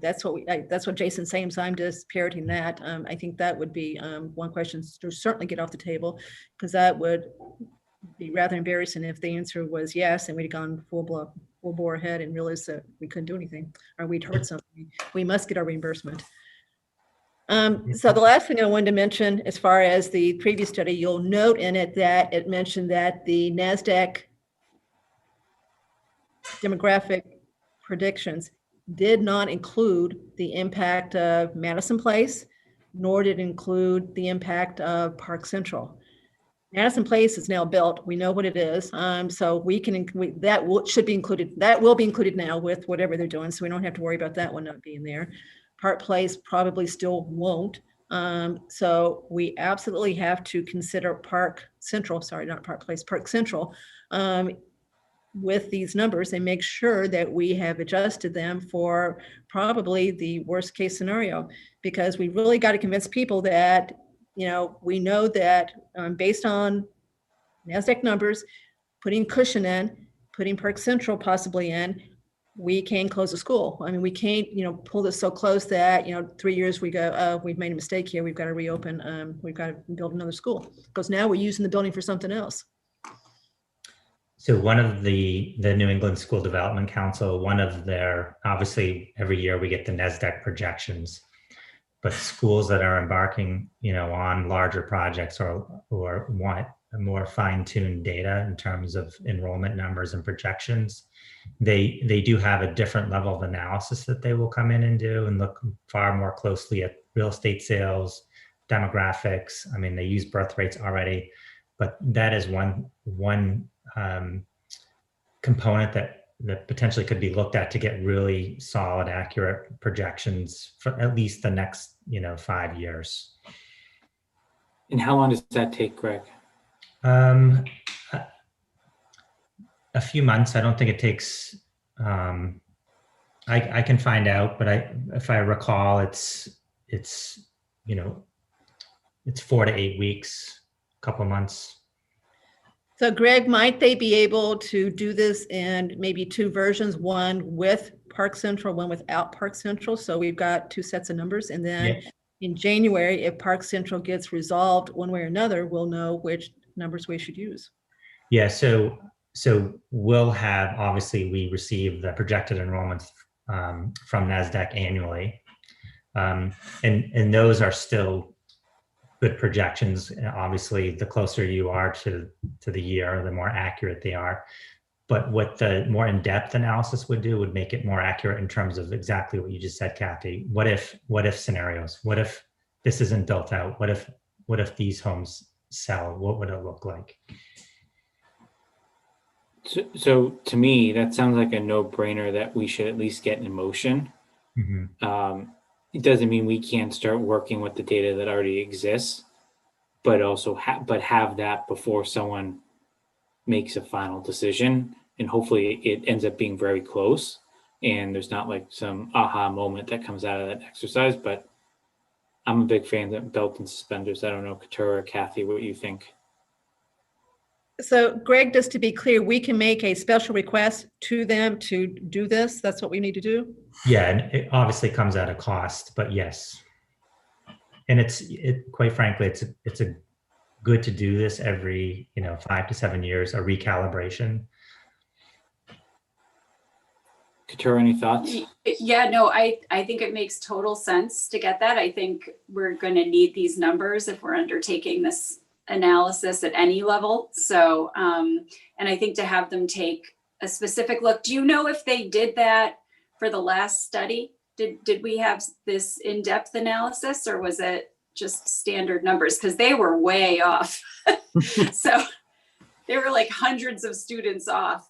That's what Jason's saying, so I'm just parroting that. I think that would be one question to certainly get off the table, because that would be rather embarrassing if the answer was yes and we'd gone full bore ahead and realized that we couldn't do anything or we'd heard something. We must get our reimbursement. So the last thing I wanted to mention, as far as the previous study, you'll note in it that it mentioned that the NASDAQ demographic predictions did not include the impact of Madison Place, nor did it include the impact of Park Central. Madison Place is now built. We know what it is. So should be included. That will be included now with whatever they're doing. So we don't have to worry about that one not being there. Park Place probably still won't. So we absolutely have to consider Park Central, sorry, not Park Place, Park Central, with these numbers and make sure that we have adjusted them for probably the worst case scenario, because we really got to convince people that, we know that based on NASDAQ numbers, putting cushion in, putting Park Central possibly in, we can close a school. I mean, we can't, pull this so close that, 3 years we go, we've made a mistake here. We've got to reopen. We've got to build another school, because now we're using the building for something else. So one of the New England School Development Council, one of their, obviously every year we get the NASDAQ projections, but schools that are embarking, on larger projects or want more fine-tuned data in terms of enrollment numbers and projections, they do have a different level of analysis that they will come in and do and look far more closely at real estate sales, demographics. I mean, they use birth rates already, but that is one component that potentially could be looked at to get really solid, accurate projections for at least the next, 5 years. And how long does that take, Greg? A few months. I don't think it takes, I can find out, but if I recall, it's 4 to 8 weeks, a couple of months. So Greg, might they be able to do this in maybe two versions, one with Park Central, one without Park Central? So we've got two sets of numbers, and then in January, if Park Central gets resolved one way or another, we'll know which numbers we should use. Yeah, so we'll have, obviously we receive the projected enrollments from NASDAQ annually. And those are still good projections. Obviously, the closer you are to the year, the more accurate they are. But what the more in-depth analysis would do would make it more accurate in terms of exactly what you just said, Kathy. What if scenarios? What if this isn't built out? What if these homes sell? What would it look like? So to me, that sounds like a no-brainer that we should at least get in motion. Mm-hmm. It doesn't mean we can't start working with the data that already exists, but also have that before someone makes a final decision, and hopefully it ends up being very close and there's not like some aha moment that comes out of that exercise. But I'm a big fan of belt and suspenders. I don't know, Katura or Kathy, what you think? So Greg, just to be clear, we can make a special request to them to do this. That's what we need to do. Yeah, and it obviously comes at a cost, but yes. And quite frankly, it's a good to do this every 5 to 7 years, a recalibration. Katura, any thoughts? Yeah, no, I think it makes total sense to get that. I think we're going to need these numbers if we're undertaking this analysis at any level. So, and I think to have them take a specific look. Do you know if they did that for the last study? Did we have this in-depth analysis, or was it just standard numbers? Because they were way off. So they were like hundreds of students off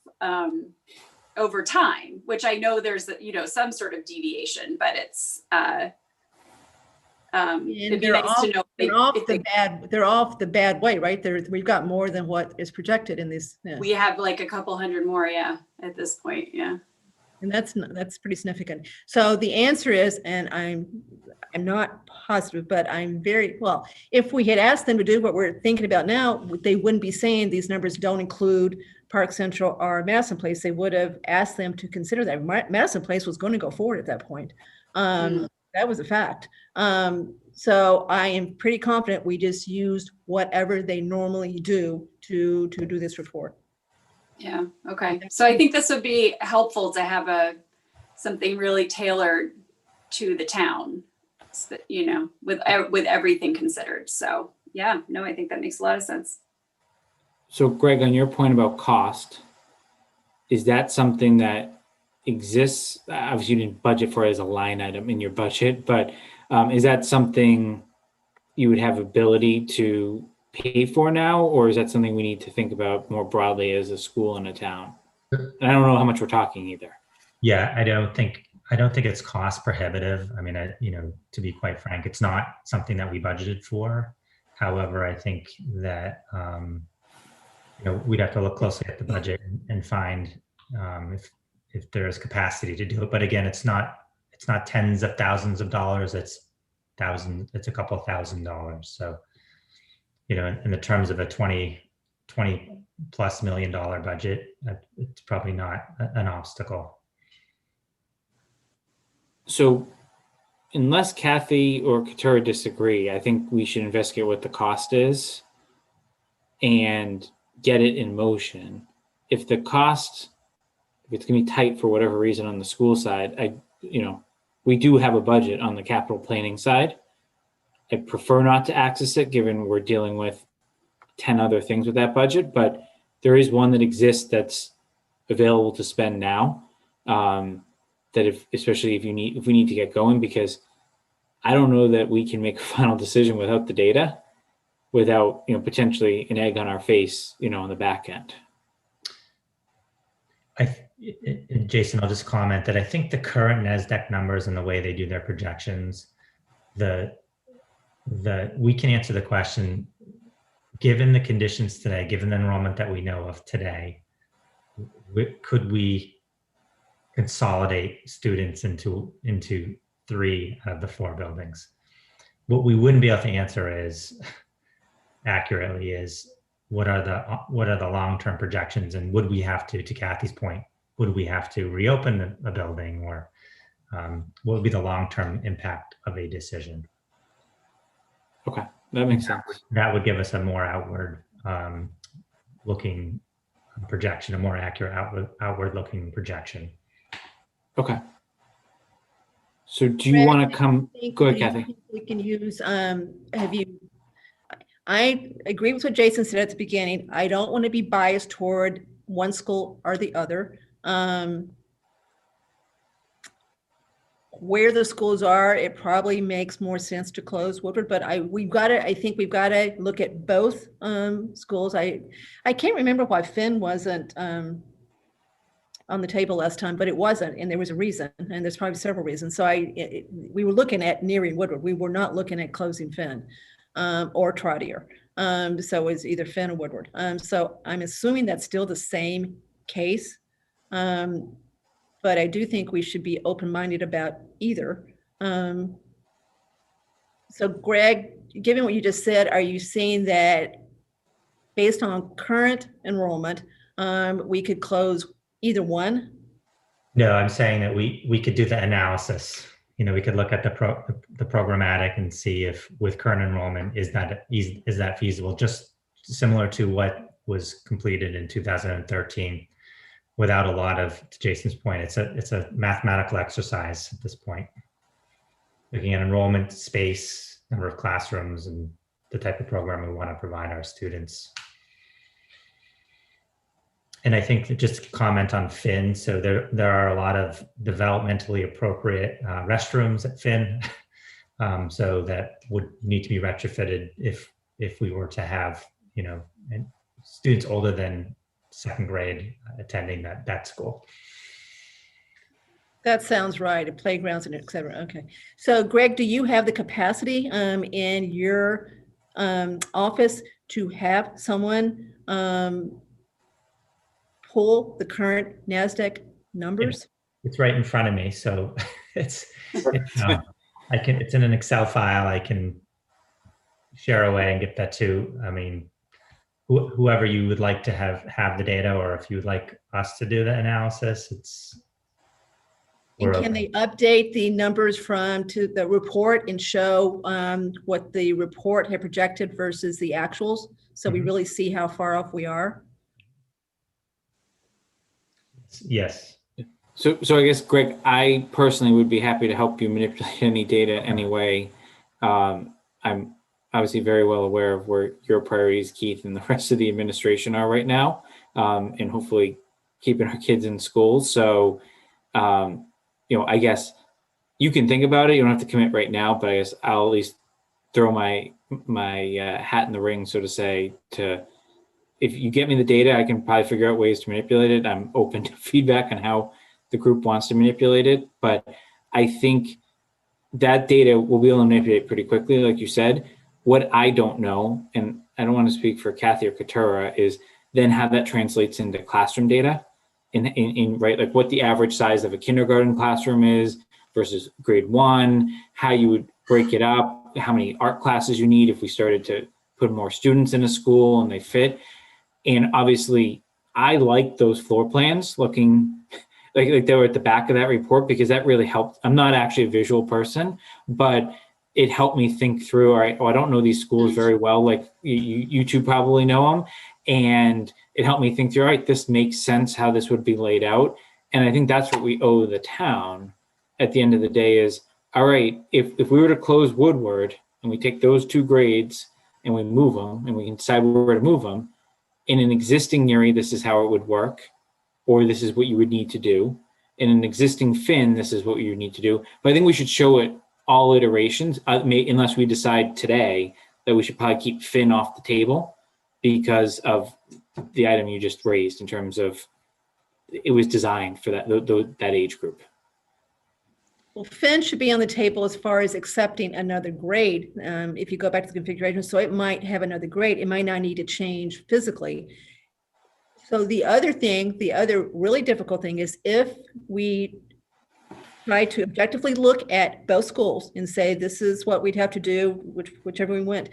over time, which I know there's some sort of deviation, but it's it'd be nice to know. They're off the bad way, right? We've got more than what is projected in this. We have like a couple hundred more, yeah, at this point, yeah. And that's pretty significant. So the answer is, and I'm not positive, but I'm very, well, if we had asked them to do what we're thinking about now, they wouldn't be saying these numbers don't include Park Central or Madison Place. They would have asked them to consider that. Madison Place was going to go forward at that point. That was a fact. So I am pretty confident we just used whatever they normally do to do this report. Yeah, okay. So I think this would be helpful to have something really tailored to the town, with everything considered. So yeah, no, I think that makes a lot of sense. So Greg, on your point about cost, is that something that exists? Obviously you didn't budget for it as a line item in your budget, but is that something you would have ability to pay for now, or is that something we need to think about more broadly as a school in a town? And I don't know how much we're talking either. Yeah, I don't think it's cost prohibitive. I mean, to be quite frank, it's not something that we budgeted for. However, I think that we'd have to look closely at the budget and find if there's capacity to do it. But again, it's not tens of thousands of dollars. It's a couple of $1,000s. So, in the terms of a $20+ million budget, it's probably not an obstacle. So unless Kathy or Katura disagree, I think we should investigate what the cost is and get it in motion. If it's going to be tight for whatever reason on the school side, we do have a budget on the capital planning side. I prefer not to access it given we're dealing with 10 other things with that budget, but there is one that exists that's available to spend now. That especially if we need to get going, because I don't know that we can make a final decision without the data, without potentially an egg on our face, on the back end. Jason, I'll just comment that I think the current NASDAQ numbers and the way they do their projections, we can answer the question, given the conditions today, given the enrollment that we know of today, could we consolidate students into 3 out of the 4 buildings? What we wouldn't be able to answer accurately is what are the long-term projections, and would we have to Kathy's point, would we have to reopen a building, or what would be the long-term impact of a decision? Okay, that makes sense. That would give us a more outward looking projection, a more accurate outward looking projection. Okay. So do you want to come? Go ahead, Kathy. We can use, I agree with what Jason said at the beginning. I don't want to be biased toward one school or the other. Where the schools are, it probably makes more sense to close Woodward, but I think we've got to look at both schools. I can't remember why Finn wasn't on the table last time, but it wasn't, and there was a reason, and there's probably several reasons. So we were looking at Neary and Woodward. We were not looking at closing Finn or Trotter. So it was either Finn or Woodward. So I'm assuming that's still the same case. But I do think we should be open-minded about either. So Greg, given what you just said, are you saying that based on current enrollment, we could close either one? No, I'm saying that we could do the analysis. You know, we could look at the programmatic and see if with current enrollment, is that feasible? Just similar to what was completed in 2013. Without a lot of, to Jason's point, it's a mathematical exercise at this point. Looking at enrollment, space, number of classrooms, and the type of program we want to provide our students. And I think that just to comment on Finn, so there are a lot of developmentally appropriate restrooms at Finn, so that would need to be retrofitted if we were to have, you know, students older than second grade attending that school. That sounds right. At playgrounds and et cetera. Okay. So Greg, do you have the capacity in your office to have someone pull the current NASDAQ numbers? It's right in front of me. So it's in an Excel file. I can share away and get that to, I mean, whoever you would like to have the data, or if you would like us to do the analysis, and can they update the numbers to the report and show what the report had projected versus the actuals, so we really see how far off we are? Yes. So I guess, Greg, I personally would be happy to help you manipulate any data anyway. I'm obviously very well aware of where your priorities, Keith, and the rest of the administration are right now, and hopefully keeping our kids in school. So, you know, I guess you can think about it. You don't have to commit right now, but I guess I'll at least throw my hat in the ring, so to say, if you get me the data, I can probably figure out ways to manipulate it. I'm open to feedback on how the group wants to manipulate it, but I think that data will be able to manipulate pretty quickly, like you said. What I don't know, and I don't want to speak for Kathy or Katura, is then how that translates into classroom data, in right, like what the average size of a kindergarten classroom is versus grade 1, how you would break it up, how many art classes you need if we started to put more students in a school and they fit. And obviously, I like those floor plans looking like they were at the back of that report, because that really helped. I'm not actually a visual person, but it helped me think through, all right, I don't know these schools very well, like you two probably know them. And it helped me think through, all right, this makes sense how this would be laid out. And I think that's what we owe the town at the end of the day is, all right, if we were to close Woodward and we take those 2 grades and we move them and we can decide where to move them, in an existing Neary, this is how it would work, or this is what you would need to do. In an existing Finn, this is what you need to do. But I think we should show it all iterations, unless we decide today that we should probably keep Finn off the table because of the item you just raised in terms of it was designed for that age group. Well, Finn should be on the table as far as accepting another grade. If you go back to the configuration, so it might have another grade. It might not need to change physically. So the other really difficult thing is if we try to objectively look at both schools and say, this is what we'd have to do, whichever we went,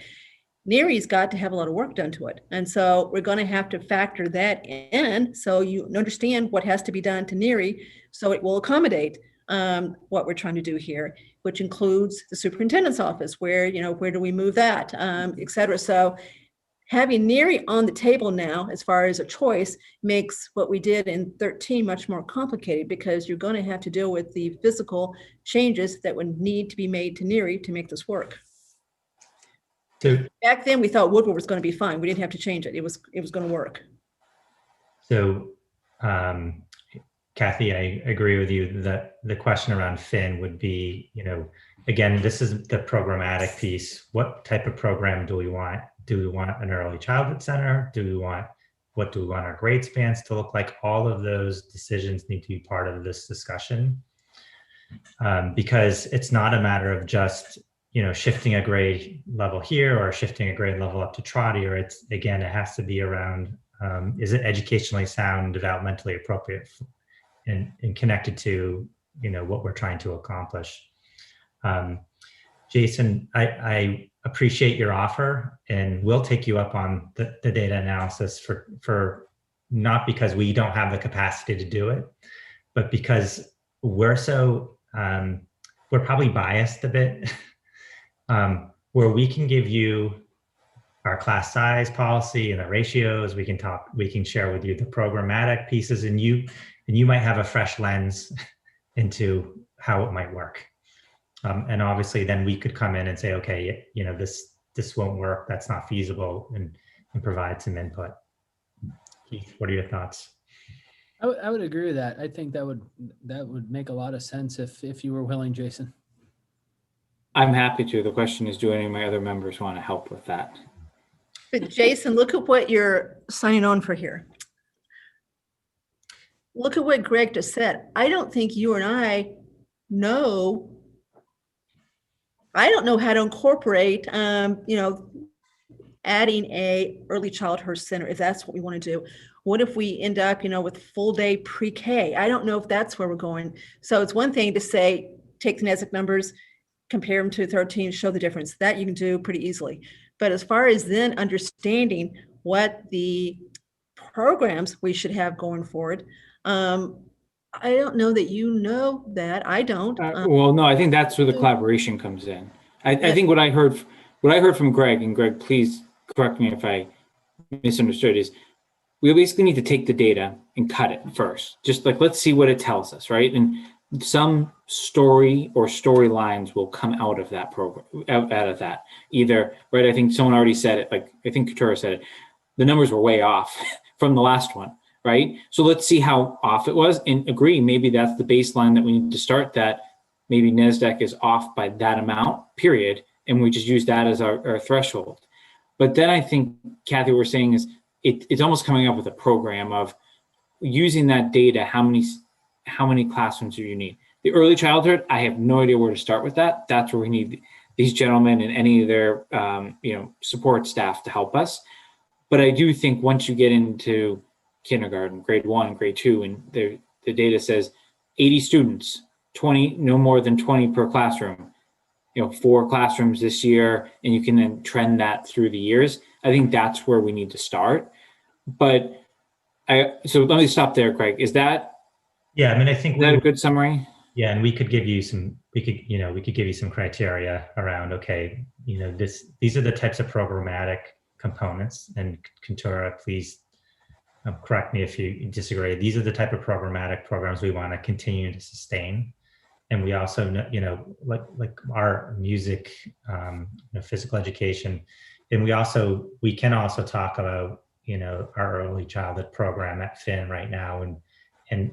Neary's got to have a lot of work done to it. And so we're going to have to factor that in so you understand what has to be done to Neary so it will accommodate what we're trying to do here, which includes the superintendent's office, where do we move that, et cetera. So having Neary on the table now, as far as a choice, makes what we did in 13 much more complicated, because you're going to have to deal with the physical changes that would need to be made to Neary to make this work. So back then we thought Woodward was going to be fine. We didn't have to change it. It was going to work. So, Kathy, I agree with you that the question around Finn would be, again, this is the programmatic piece. What type of program do we want? Do we want an early childhood center? What do we want our grade spans to look like? All of those decisions need to be part of this discussion, because it's not a matter of just, shifting a grade level here or shifting a grade level up to Trotty, or it has to be around, is it educationally sound, developmentally appropriate, and connected to, what we're trying to accomplish. Jason, I appreciate your offer, and we'll take you up on the data analysis for not because we don't have the capacity to do it, but because we're probably biased a bit, where we can give you our class size policy and the ratios. We can share with you the programmatic pieces, and you might have a fresh lens into how it might work. And obviously then we could come in and say, okay, this won't work, that's not feasible, and provide some input. Keith, what are your thoughts? I would agree with that. I think that would make a lot of sense if you were willing, Jason. I'm happy to. The question is, do any of my other members want to help with that? But Jason, look at what you're signing on for here. Look at what Greg just said. I don't think you and I know. I don't know how to incorporate, adding a early childhood center, if that's what we want to do. What if we end up, with full day pre-K? I don't know if that's where we're going. So it's one thing to say, take the NESIC numbers, compare them to 13, show the difference. That you can do pretty easily. But as far as then understanding what the programs we should have going forward, I don't know that you know that. I don't. Well, no, I think that's where the collaboration comes in. I think what I heard from Greg, and Greg, please correct me if I misunderstood, is we basically need to take the data and cut it first. Just like, let's see what it tells us, right? And some story or storylines will come out of that program, out of that. Either, right, I think someone already said it, like I think Katura said it, the numbers were way off from the last one, right? So let's see how off it was and agree, maybe that's the baseline that we need to start, that maybe NESDEC is off by that amount, period, and we just use that as our threshold. But then I think, Kathy, what we're saying is it's almost coming up with a program of using that data, how many classrooms do you need? The early childhood, I have no idea where to start with that. That's where we need these gentlemen and any of their support staff to help us. But I do think once you get into kindergarten, grade 1, grade 2, and the data says 80 students, 20, no more than 20 per classroom, 4 classrooms this year, and you can then trend that through the years. I think that's where we need to start. But so let me stop there, Craig. Is that? Yeah, I mean, I think is that a good summary? Yeah, and we could give you some criteria around, okay, these are the types of programmatic components, and Katura, please correct me if you disagree. These are the type of programmatic programs we want to continue to sustain. And we also, like our music, physical education, and we can also talk about, our early childhood program at Finn right now, and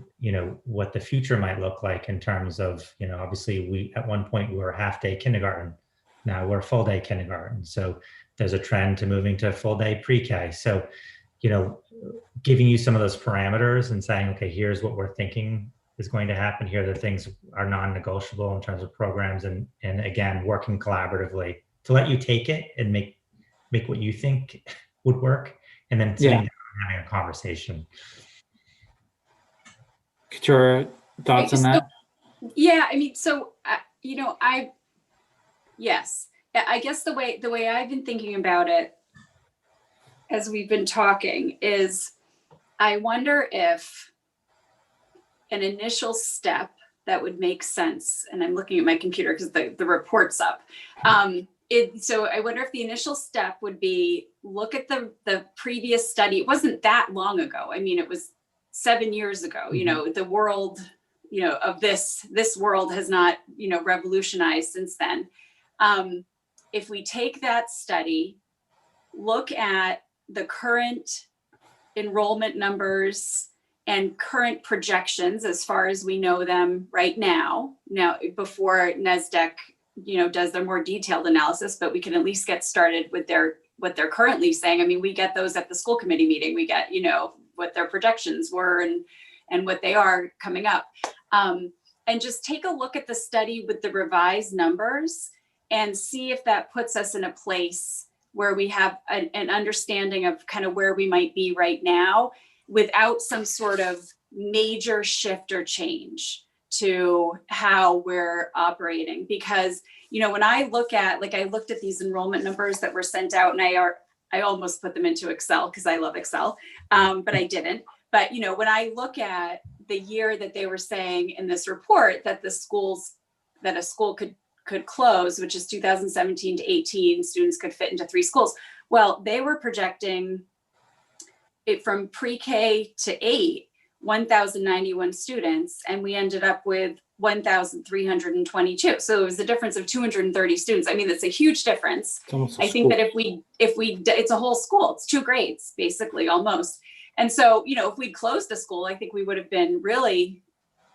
what the future might look like in terms of, obviously we at one point we were half day kindergarten, now we're full day kindergarten. So there's a trend to moving to full day pre-K. So, giving you some of those parameters and saying, okay, here's what we're thinking is going to happen. Here are the things are non-negotiable in terms of programs, and again, working collaboratively to let you take it and make what you think would work, and then sitting down and having a conversation. Katura, thoughts on that? Yeah, I mean, so yes, I guess the way I've been thinking about it as we've been talking is, I wonder if an initial step that would make sense, and I'm looking at my computer because the report's up. So I wonder if the initial step would be look at the previous study. It wasn't that long ago. I mean, it was 7 years ago. The world, of this world has not, revolutionized since then. If we take that study, look at the current enrollment numbers and current projections as far as we know them right now, before NESDEC, does their more detailed analysis, but we can at least get started with what they're currently saying. I mean, we get those at the school committee meeting. We get, what their projections were and what they are coming up. And just take a look at the study with the revised numbers and see if that puts us in a place where we have an understanding of kind of where we might be right now without some sort of major shift or change to how we're operating. Because, when I look at, I looked at these enrollment numbers that were sent out, and I almost put them into Excel because I love Excel, but I didn't. But, when I look at the year that they were saying in this report that a school could close, which is 2017 to 18, students could fit into 3 schools. Well, they were projecting it from pre-K to 8, 1,091 students, and we ended up with 1,322. So it was a difference of 230 students. I mean, that's a huge difference. I think that if we, it's a whole school, it's 2 grades, basically, almost. And so, if we'd closed the school, I think we would have been really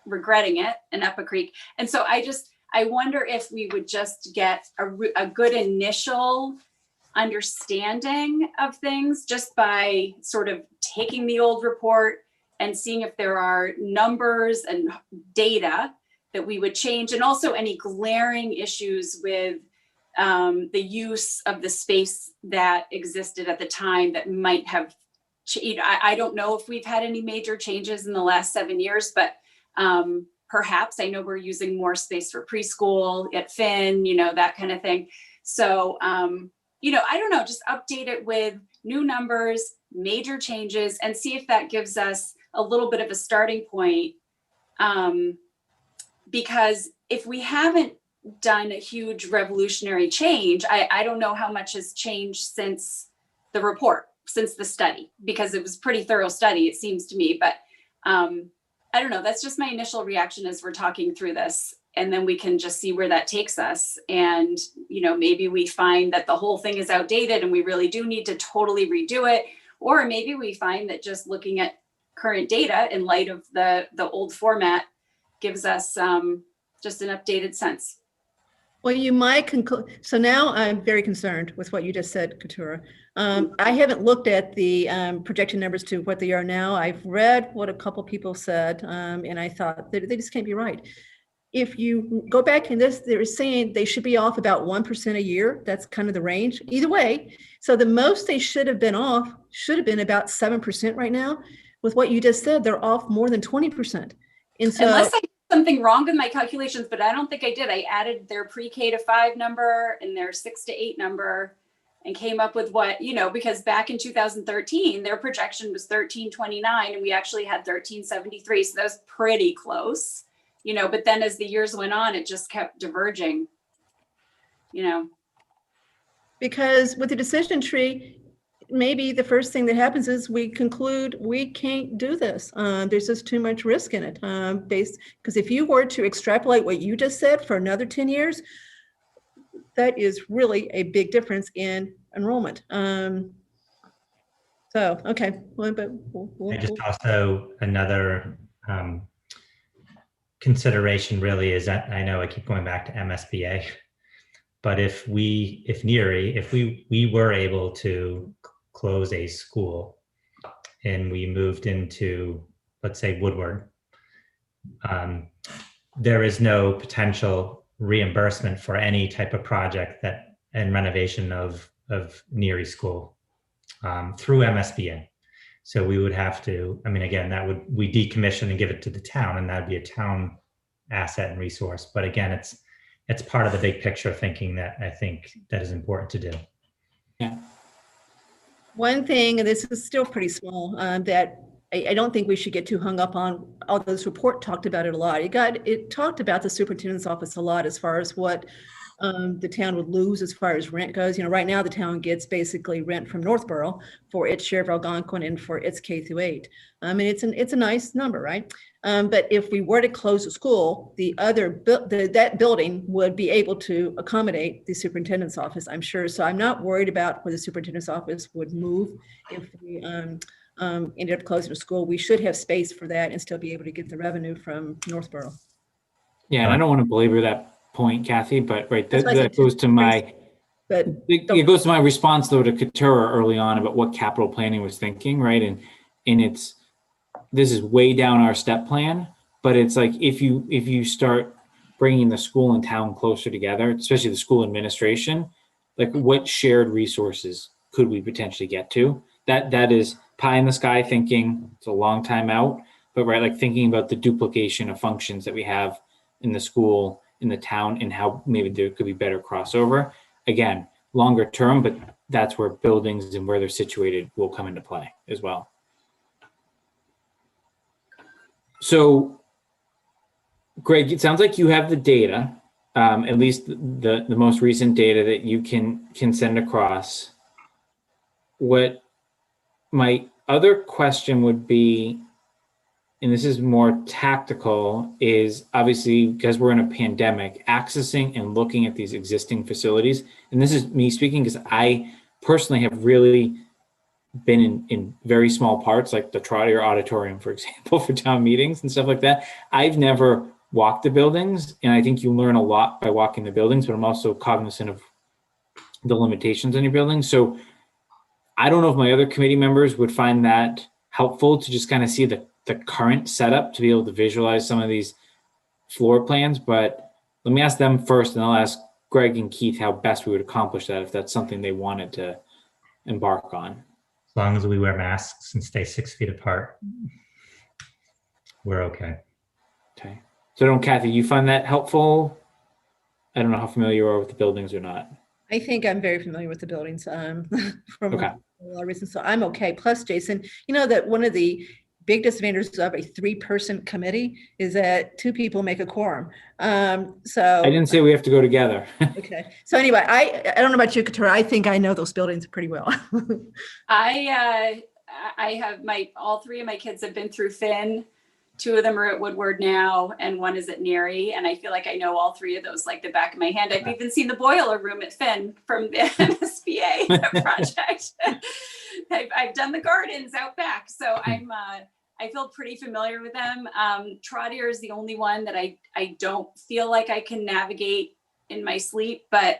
regretting it and up a creek. And so I wonder if we would just get a good initial understanding of things just by sort of taking the old report and seeing if there are numbers and data that we would change, and also any glaring issues with the use of the space that existed at the time that might have, I don't know if we've had any major changes in the last 7 years, but perhaps. I know we're using more space for preschool at Finn, that kind of thing. So, I don't know, just update it with new numbers, major changes, and see if that gives us a little bit of a starting point. Because if we haven't done a huge revolutionary change, I don't know how much has changed since the report, since the study, because it was a pretty thorough study, it seems to me. But I don't know, that's just my initial reaction as we're talking through this. And then we can just see where that takes us. And, maybe we find that the whole thing is outdated and we really do need to totally redo it. Or maybe we find that just looking at current data in light of the old format gives us just an updated sense. Well, you might conclude. So now I'm very concerned with what you just said, Katura. I haven't looked at the projection numbers to what they are now. I've read what a couple people said, and I thought they just can't be right. If you go back in this, they're saying they should be off about 1% a year. That's kind of the range. Either way, so the most they should have been off should have been about 7% right now. With what you just said, they're off more than 20%. And so, unless I did something wrong with my calculations, but I don't think I did. I added their pre-K to 5 number and their 6 to 8 number and came up with what, because back in 2013, their projection was 1329 and we actually had 1373. So that was pretty close, but then as the years went on, it just kept diverging, Because with the decision tree, maybe the first thing that happens is we conclude we can't do this. There's just too much risk in it. Because if you were to extrapolate what you just said for another 10 years, that is really a big difference in enrollment. Okay. Well, but I just also another consideration really is that I know I keep going back to MSBA, but if we were able to close a school and we moved into, let's say, Woodward, there is no potential reimbursement for any type of project and renovation of Neary School through MSBA. So we would have to, again, we decommission and give it to the town, and that'd be a town asset and resource. But again, it's part of the big picture thinking that I think that is important to do. Yeah. One thing, and this is still pretty small, that I don't think we should get too hung up on, although this report talked about it a lot. It talked about the superintendent's office a lot as far as what the town would lose as far as rent goes. Right now the town gets basically rent from Northborough for its share of Algonquin and for its K through 8. It's a nice number, right? But if we were to close the school, that building would be able to accommodate the superintendent's office, I'm sure. So I'm not worried about where the superintendent's office would move if we ended up closing the school, we should have space for that and still be able to get the revenue from Northborough. Yeah, and I don't want to belabor that point, Kathy, but right, That's why I that said goes to my, But it goes to my response though to Katura early on about what capital planning was thinking, right? And this is way down our step plan, but it's like if you start bringing the school and town closer together, especially the school administration, like what shared resources could we potentially get to? That is pie in the sky thinking. It's a long time out, but right, like thinking about the duplication of functions that we have in the school, in the town, and how maybe there could be better crossover. Again, longer term, but that's where buildings and where they're situated will come into play as well. So, Greg, it sounds like you have the data, at least the most recent data that you can send across. What my other question would be, and this is more tactical, is obviously because we're in a pandemic, accessing and looking at these existing facilities. And this is me speaking because I personally have really been in very small parts, like the Trotter Auditorium, for example, for town meetings and stuff like that. I've never walked the buildings, and I think you learn a lot by walking the buildings, but I'm also cognizant of the limitations in your building. So I don't know if my other committee members would find that helpful to just kind of see the current setup to be able to visualize some of these floor plans, but let me ask them first, and I'll ask Greg and Keith how best we would accomplish that if that's something they wanted to embark on. As long as we wear masks and stay 6 feet apart, we're okay. Okay. So don't, Kathy, you find that helpful? I don't know how familiar you are with the buildings or not. I think I'm very familiar with the buildings from Okay. a lot of reasons, so I'm okay. Plus, Jason, you know that one of the big disadvantages of a 3-person committee is that 2 people make a quorum. So I didn't say we have to go together. okay. So anyway, I don't know about you, Katura. I think I know those buildings pretty well. I have all 3 of my kids have been through Finn. 2 of them are at Woodward now, and 1 is at Neary. And I feel like I know all 3 of those like the back of my hand. I've even seen the boiler room at Finn from the MSBA project. I've done the gardens out back, so I feel pretty familiar with them. Trotter is the only one that I don't feel like I can navigate in my sleep, but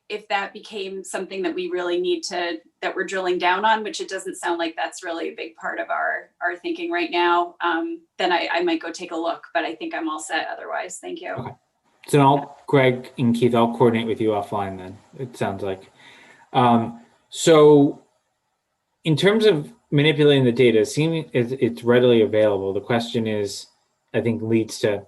if that became something that we really need that we're drilling down on, which it doesn't sound like that's really a big part of our thinking right now, then I might go take a look, but I think I'm all set otherwise. Thank you. Okay. So Greg and Keith, I'll coordinate with you offline then, it sounds like. So in terms of manipulating the data, seeming it's readily available. The question is, I think leads to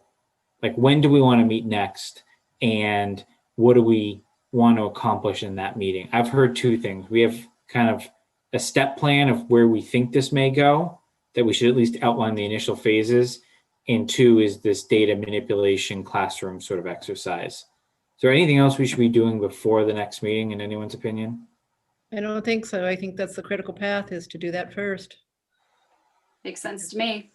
like, when do we want to meet next? And what do we want to accomplish in that meeting? I've heard 2 things. We have kind of a step plan of where we think this may go, that we should at least outline the initial phases. And 2 is this data manipulation classroom sort of exercise. Is there anything else we should be doing before the next meeting, in anyone's opinion? I don't think so. I think that's the critical path, is to do that first. Makes sense to me.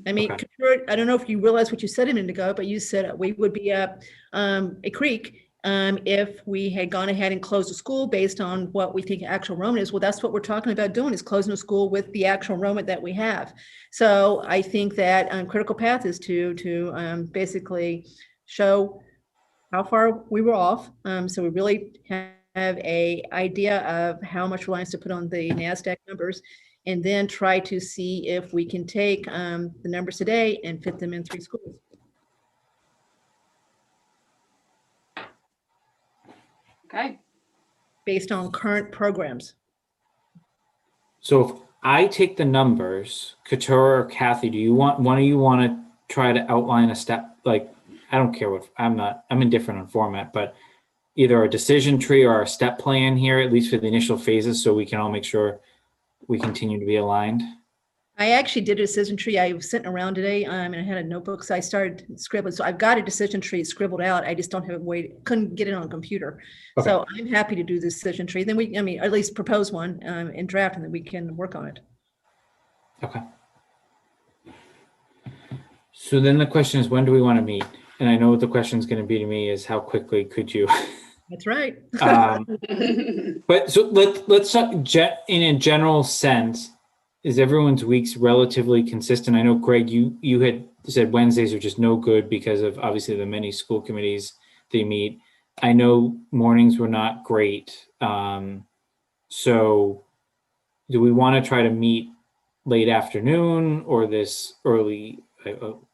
I mean, Okay. Katura, I don't know if you realize what you said a minute ago, but you said we would be up a creek if we had gone ahead and closed the school based on what we think actual enrollment is. Well, that's what we're talking about doing, is closing the school with the actual enrollment that we have. So I think that critical path is to basically show how far we were off. So we really have a idea of how much reliance to put on the NASDAQ numbers, and then try to see if we can take the numbers today and fit them in 3 schools. Okay. Based on current programs. So if I take the numbers, Katura or Kathy, do you want, one of you want to try to outline a step? Like, I don't care what, I'm indifferent on format, but either a decision tree or a step plan here, at least for the initial phases, so we can all make sure we continue to be aligned. I actually did a decision tree. I was sitting around today and I had a notebook, so I started scribbling. So I've got a decision tree scribbled out. I just don't have a way, couldn't get it on a computer. Okay. So I'm happy to do the decision tree. Then at least propose one and draft, and then we can work on it. Okay. So then the question is, when do we want to meet? And I know what the question is going to be to me is, how quickly could you That's right. But so let's talk in a general sense, is everyone's weeks relatively consistent? I know, Greg, you had said Wednesdays are just no good because of obviously the many school committees they meet. I know mornings were not great. So do we want to try to meet late afternoon or this early,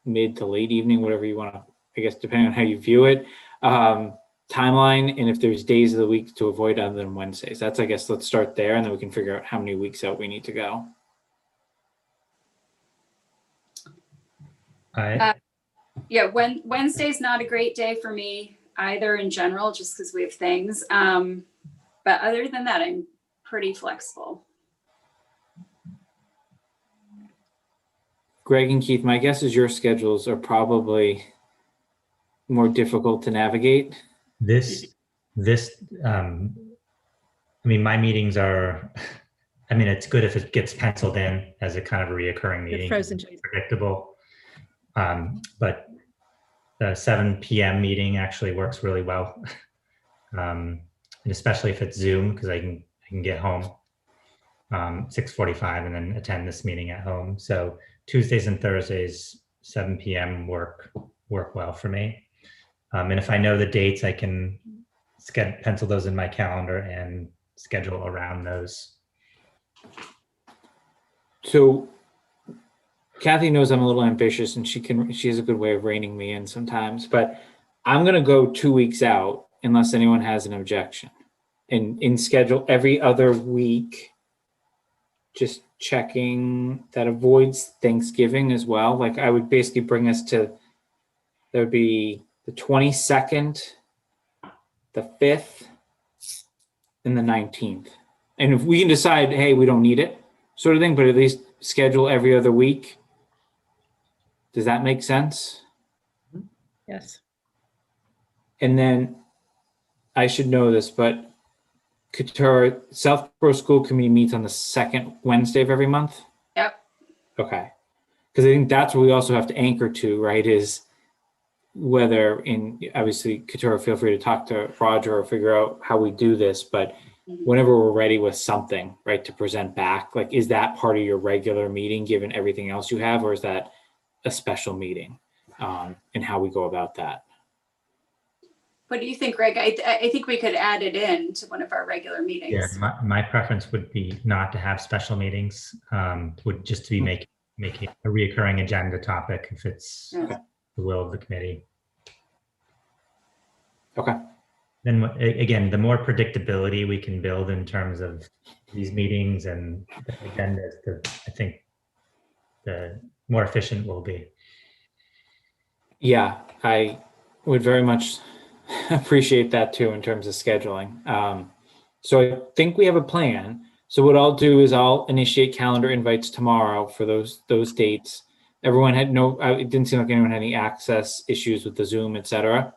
mid to late evening, whatever you want to, I guess, depending on how you view it, timeline, and if there's days of the week to avoid other than Wednesdays? That's, I guess, let's start there, and then we can figure out how many weeks out we need to go. Yeah, Wednesday's not a great day for me either in general, just because we have things. But other than that, I'm pretty flexible. Greg and Keith, my guess is your schedules are probably more difficult to navigate. I mean, my meetings are, I mean, it's good if it gets penciled in as a kind of a reoccurring meeting. It's predictable. But the 7 p.m. meeting actually works really well. And especially if it's Zoom, because I can get home 6:45 and then attend this meeting at home. So Tuesdays and Thursdays, 7 p.m. work well for me. And if I know the dates, I can pencil those in my calendar and schedule around those. So Kathy knows I'm a little ambitious, and she has a good way of reining me in sometimes, but I'm going to go 2 weeks out unless anyone has an objection, and in schedule every other week, just checking that avoids Thanksgiving as well. Like, I would basically bring us to, there would be the 22nd, the 5th, and the 19th. And if we can decide, hey, we don't need it, sort of thing, but at least schedule every other week. Does that make sense? Yes. And then I should know this, but Couture, Southborough School Committee meets on the second Wednesday of every month? Yep. Okay. Because I think that's what we also have to anchor to, right, is whether obviously, Couture, feel free to talk to Roger or figure out how we do this, but whenever we're ready with something, right, to present back, like, is that part of your regular meeting given everything else you have, or is that a special meeting, and how we go about that? What do you think, Greg? I think we could add it in to one of our regular meetings. Yeah, my preference would be not to have special meetings, would just to be making a reoccurring agenda topic if it's the will of the committee. Okay. Then again, the more predictability we can build in terms of these meetings and the agendas, I think the more efficient we'll be. Yeah, I would very much appreciate that too in terms of scheduling. So I think we have a plan. So what I'll do is I'll initiate calendar invites tomorrow for those dates. Everyone had it didn't seem like anyone had any access issues with the Zoom, et cetera.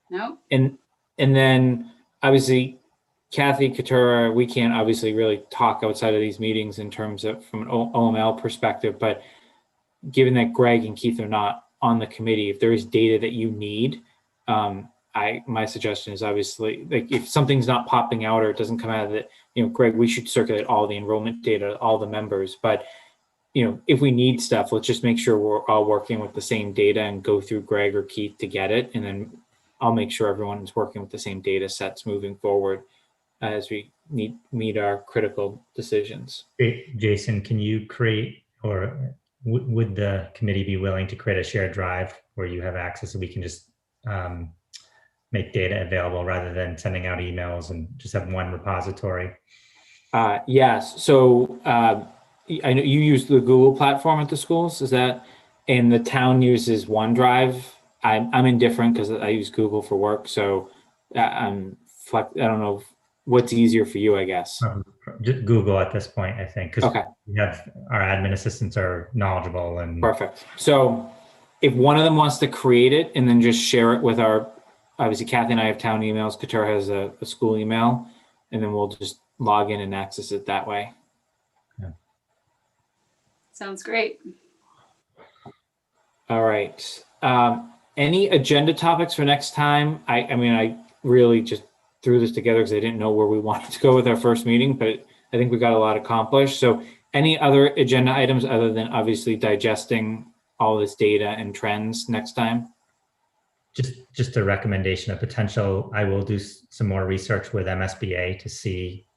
No. And then obviously, Kathy, Couture, we can't obviously really talk outside of these meetings in terms of from an OML perspective, but given that Greg and Keith are not on the committee, if there is data that you need, my suggestion is obviously, like, if something's not popping out or it doesn't come out of it, Greg, we should circulate all the enrollment data, all the members. But, if we need stuff, let's just make sure we're all working with the same data and go through Greg or Keith to get it. And then I'll make sure everyone is working with the same data sets moving forward as we meet our critical decisions. Jason, can you create, or would the committee be willing to create a shared drive where you have access so we can just make data available rather than sending out emails and just have one repository? Yes. So I know you use the Google platform at the schools. Is that, and the town uses OneDrive? I'm indifferent because I use Google for work. So I don't know what's easier for you, I guess. Just Google at this point, I think, because okay. We have our admin assistants are knowledgeable and perfect. So if one of them wants to create it and then just share it with obviously Kathy and I have town emails, Couture has a school email, and then we'll just log in and access it that way. Yeah. Sounds great. All right. Any agenda topics for next time? I mean, I really just threw this together because I didn't know where we wanted to go with our first meeting, but I think we got a lot accomplished. So any other agenda items other than obviously digesting all this data and trends next time? Just a recommendation, a potential, I will do some more research with MSBA to see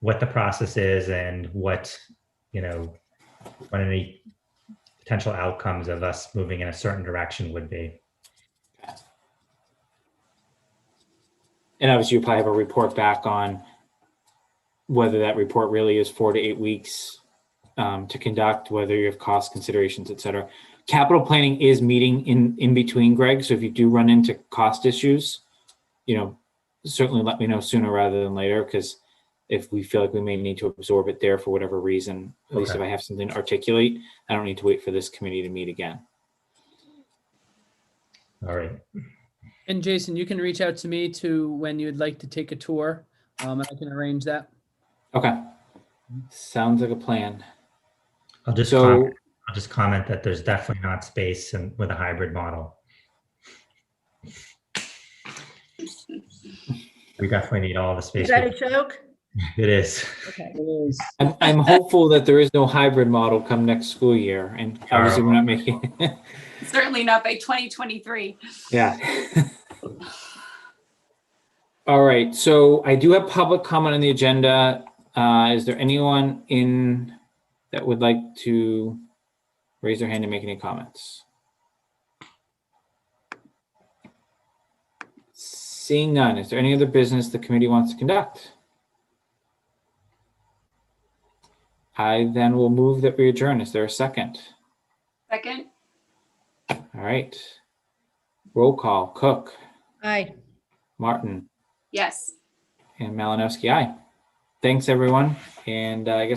what the process is and what any potential outcomes of us moving in a certain direction would be. And obviously you probably have a report back on whether that report really is 4 to 8 weeks to conduct, whether you have cost considerations, et cetera. Capital planning is meeting in between, Greg. So if you do run into cost issues, certainly let me know sooner rather than later, because if we feel like we may need to absorb it there for whatever reason, at least if I have something to articulate, I don't need to wait for this committee to meet again. All right. And Jason, you can reach out to me to when you'd like to take a tour, and I can arrange that. Okay. Sounds like a plan. I'll just comment that there's definitely not space with a hybrid model. We definitely need all the space. Is that a joke? It is. Okay. It is. I'm hopeful that there is no hybrid model come next school year, and obviously we're not making Certainly not by 2023. Yeah. All right, so I do have public comment on the agenda. Is there anyone that would like to raise their hand and make any comments? Seeing none, is there any other business the committee wants to conduct? I then will move that we adjourn. Is there a second? Second. All right. Roll call. Cook, Aye. Martin. Yes. And Malinowski, aye. Thanks, everyone. And I guess